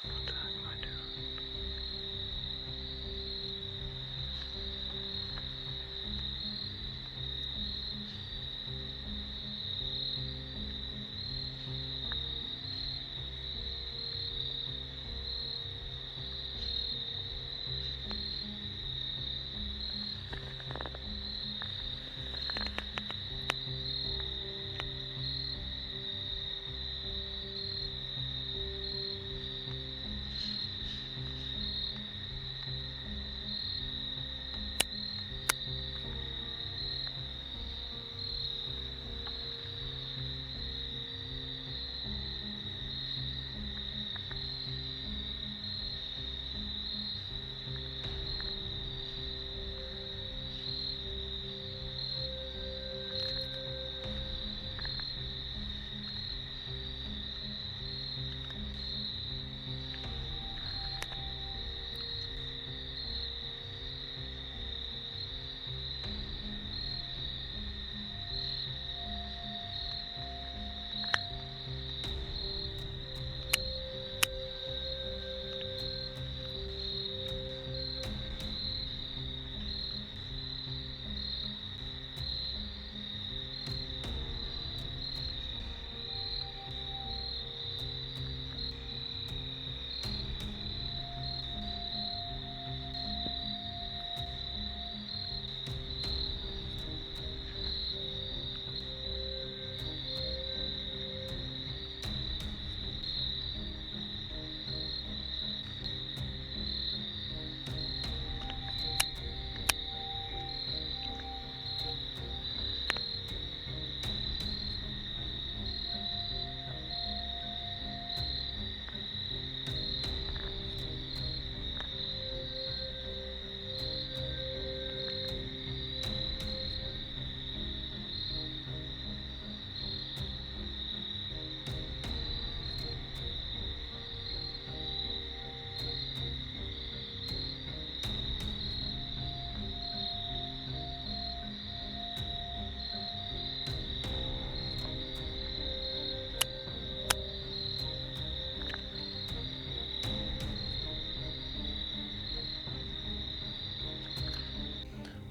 What the heck am I doing?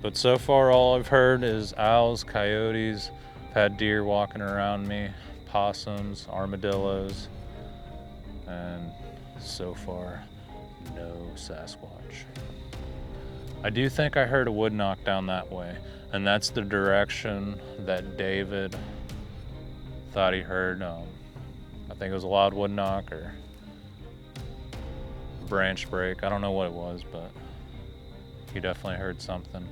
But so far all I've heard is owls, coyotes. I've had deer walking around me, possums, armadillos, and so far no Sasquatch. I do think I heard a wood knock down that way, and that's the direction that David thought he heard. I think it was a loud wood knock or a branch break. I don't know what it was, but he definitely heard something.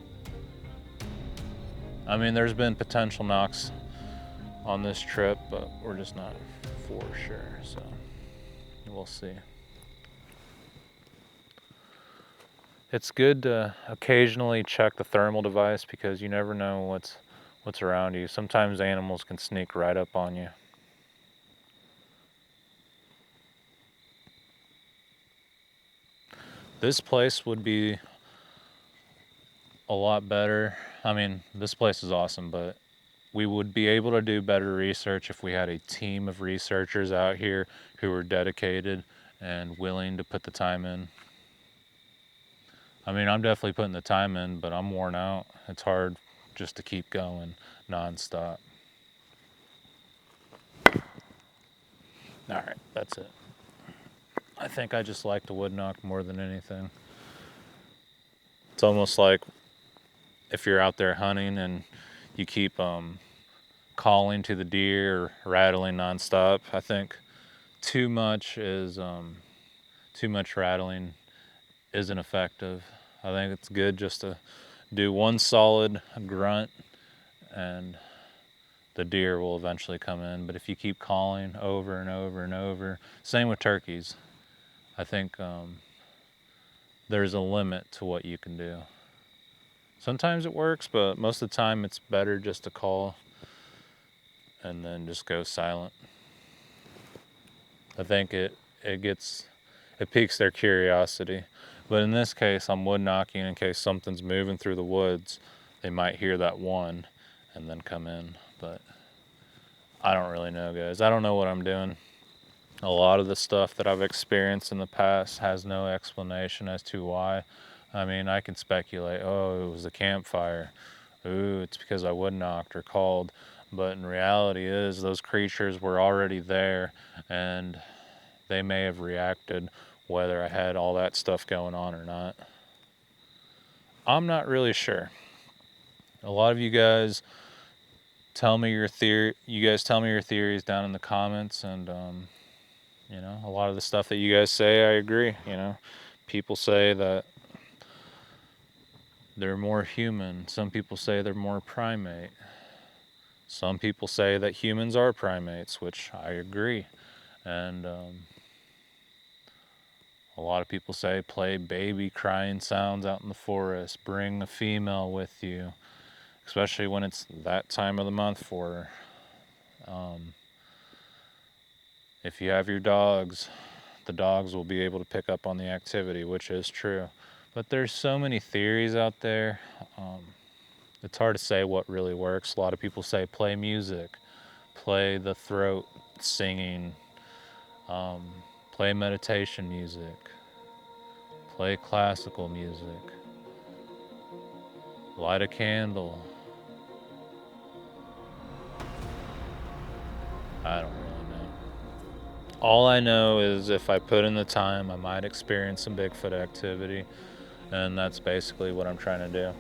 I mean, there's been potential knocks on this trip, but we're just not for sure, so we'll see. It's good to occasionally check the thermal device because you never know what's around you. Sometimes animals can sneak right up on you. This place would be a lot better. I mean, this place is awesome, but we would be able to do better research if we had a team of researchers out here who were dedicated and willing to put the time in. I mean, I'm definitely putting the time in, but I'm worn out. It's hard just to keep going nonstop. All right, that's it. I think I just like the wood knock more than anything. It's almost like if you're out there hunting and you keep calling to the deer or rattling nonstop. I think too much rattling isn't effective. I think it's good just to do one solid grunt and the deer will eventually come in. But if you keep calling over and over and over, same with turkeys. I think there's a limit to what you can do. Sometimes it works, but most of the time it's better just to call and then just go silent. I think it piques their curiosity. But in this case, I'm wood knocking in case something's moving through the woods. They might hear that one and then come in. But I don't really know, guys. I don't know what I'm doing. A lot of the stuff that I've experienced in the past has no explanation as to why. I mean, I can speculate, oh, it was the campfire. Ooh, it's because I wood knocked or called. But in reality is those creatures were already there and they may have reacted whether I had all that stuff going on or not. I'm not really sure. A lot of you guys tell me your theories down in the comments, and a lot of the stuff that you guys say I agree. People say that they're more human. Some people say they're more primate. Some people say that humans are primates, which I agree. And a lot of people say play baby crying sounds out in the forest, bring a female with you, especially when it's that time of the month for her. If you have your dogs, the dogs will be able to pick up on the activity, which is true. But there's so many theories out there. It's hard to say what really works. A lot of people say play music, play the throat singing, play meditation music, play classical music, light a candle. I don't really know. All I know is if I put in the time, I might experience some Bigfoot activity, and that's basically what I'm trying to do.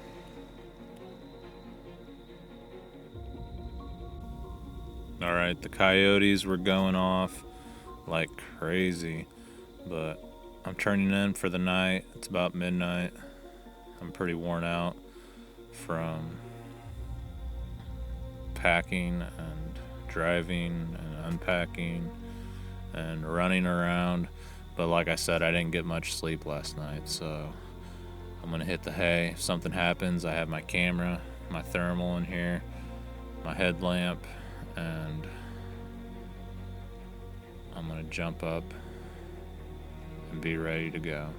All right, the coyotes were going off like crazy, but I'm turning in for the night. It's about midnight. I'm pretty worn out from packing and driving and unpacking and running around. But like I said, I didn't get much sleep last night, so I'm gonna hit the hay. If something happens, I have my camera, my thermal in here, my headlamp, and I'm gonna jump up and be ready to go.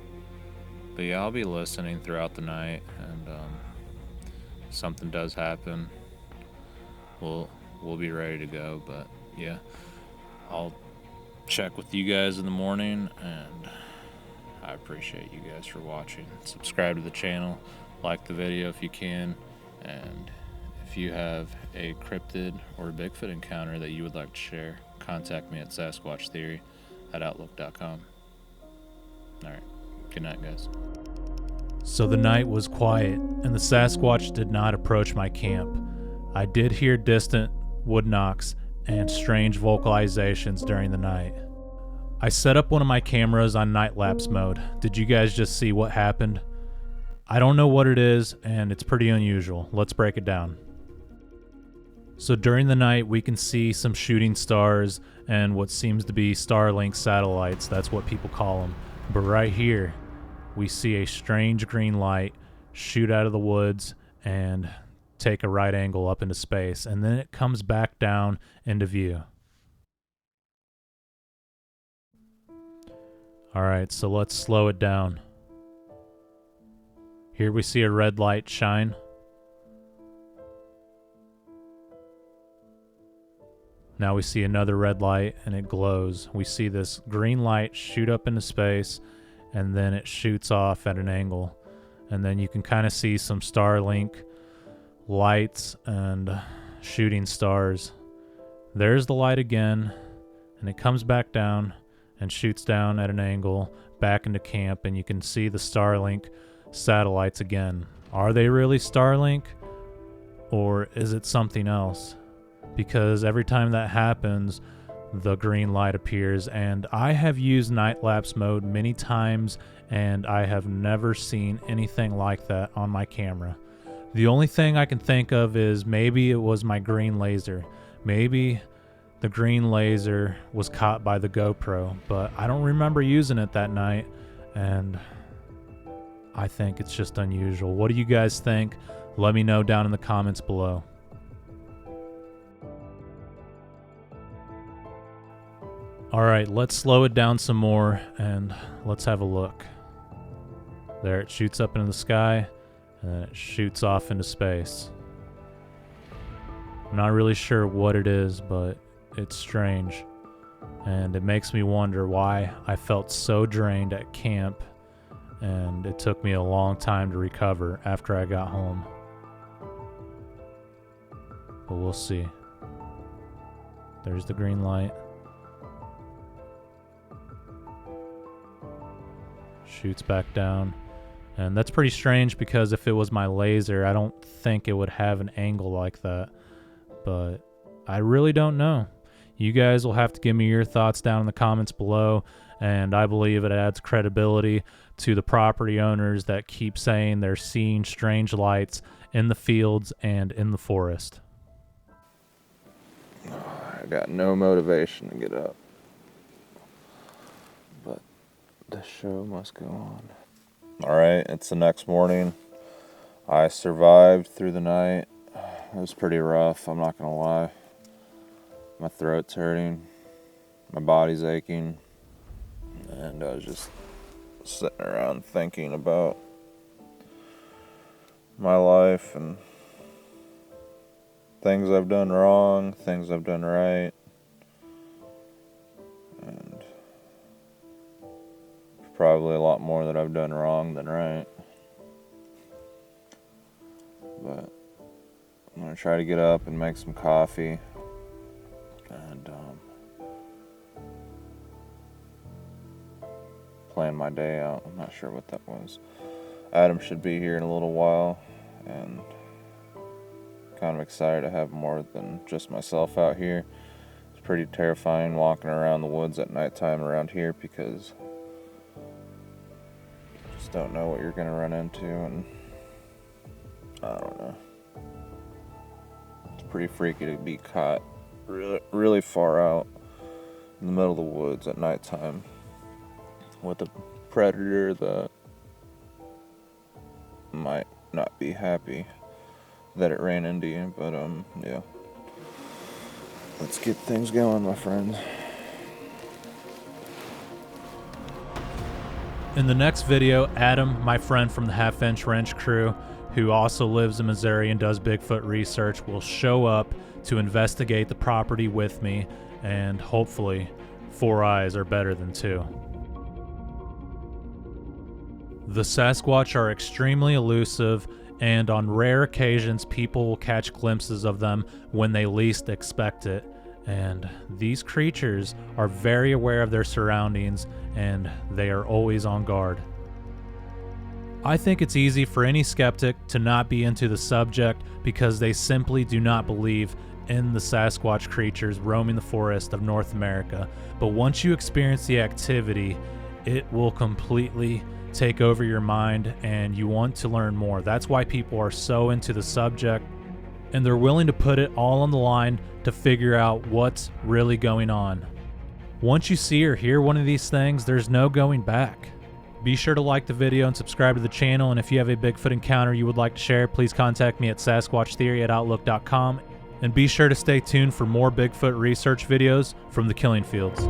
But yeah, I'll be listening throughout the night, and if something does happen, we'll be ready to go. But yeah, I'll check with you guys in the morning, and I appreciate you guys for watching. Subscribe to the channel, like the video if you can, and if you have a cryptid or a Bigfoot encounter that you would like to share, contact me at sasquatchtheory@outlook.com. Alright, good night, guys. So the night was quiet, and the Sasquatch did not approach my camp. I did hear distant wood knocks and strange vocalizations during the night. I set up one of my cameras on night lapse mode. Did you guys just see what happened? I don't know what it is, and it's pretty unusual. Let's break it down. So during the night, we can see some shooting stars and what seems to be Starlink satellites. That's what people call them. But right here, we see a strange green light shoot out of the woods and take a right angle up into space, and then it comes back down into view. Alright, so let's slow it down. Here we see a red light shine. Now we see another red light and it glows. We see this green light shoot up into space and then it shoots off at an angle. And then you can kind of see some Starlink lights and shooting stars. There's the light again, and it comes back down and shoots down at an angle back into camp, and you can see the Starlink satellites again. Are they really Starlink, or is it something else? Because every time that happens, the green light appears, and I have used night lapse mode many times, and I have never seen anything like that on my camera. The only thing I can think of is maybe it was my green laser. Maybe the green laser was caught by the GoPro, but I don't remember using it that night, and I think it's just unusual. What do you guys think? Let me know down in the comments below. Alright, let's slow it down some more and let's have a look. There, it shoots up into the sky and then it shoots off into space. I'm not really sure what it is, but it's strange. And it makes me wonder why I felt so drained at camp, and it took me a long time to recover after I got home. But we'll see. There's the green light. Shoots back down. And that's pretty strange because if it was my laser, I don't think it would have an angle like that. But I really don't know. You guys will have to give me your thoughts down in the comments below, and I believe it adds credibility to the property owners that keep saying they're seeing strange lights in the fields and in the forest. I got no motivation to get up, but the show must go on. Alright, it's the next morning. I survived through the night. It was pretty rough, I'm not gonna lie. My throat's hurting, my body's aching, and I was just sitting around thinking about my life and things I've done wrong, things I've done right, and probably a lot more that I've done wrong than right. But I'm gonna try to get up and make some coffee and plan my day out. I'm not sure what that was. Adam should be here in a little while, and kind of excited to have more than just myself out here. It's pretty terrifying walking around the woods at nighttime around here because you just don't know what you're gonna run into, and I don't know. It's pretty freaky to be caught really far out in the middle of the woods at nighttime with a predator that might not be happy that it ran into you, but yeah. Let's get things going, my friends. In the next video, Adam, my friend from the Half Inch Wrench crew, who also lives in Missouri and does Bigfoot research, will show up to investigate the property with me, and hopefully 4 eyes are better than 2. The Sasquatch are extremely elusive, and on rare occasions people will catch glimpses of them when they least expect it. And these creatures are very aware of their surroundings, and they are always on guard. I think it's easy for any skeptic to not be into the subject because they simply do not believe in the Sasquatch creatures roaming the forest of North America. But once you experience the activity, it will completely take over your mind and you want to learn more. That's why people are so into the subject, and they're willing to put it all on the line to figure out what's really going on. Once you see or hear one of these things, there's no going back. Be sure to like the video and subscribe to the channel, and if you have a Bigfoot encounter you would like to share, please contact me at sasquatchtheory@outlook.com, and be sure to stay tuned for more Bigfoot research videos from the killing fields.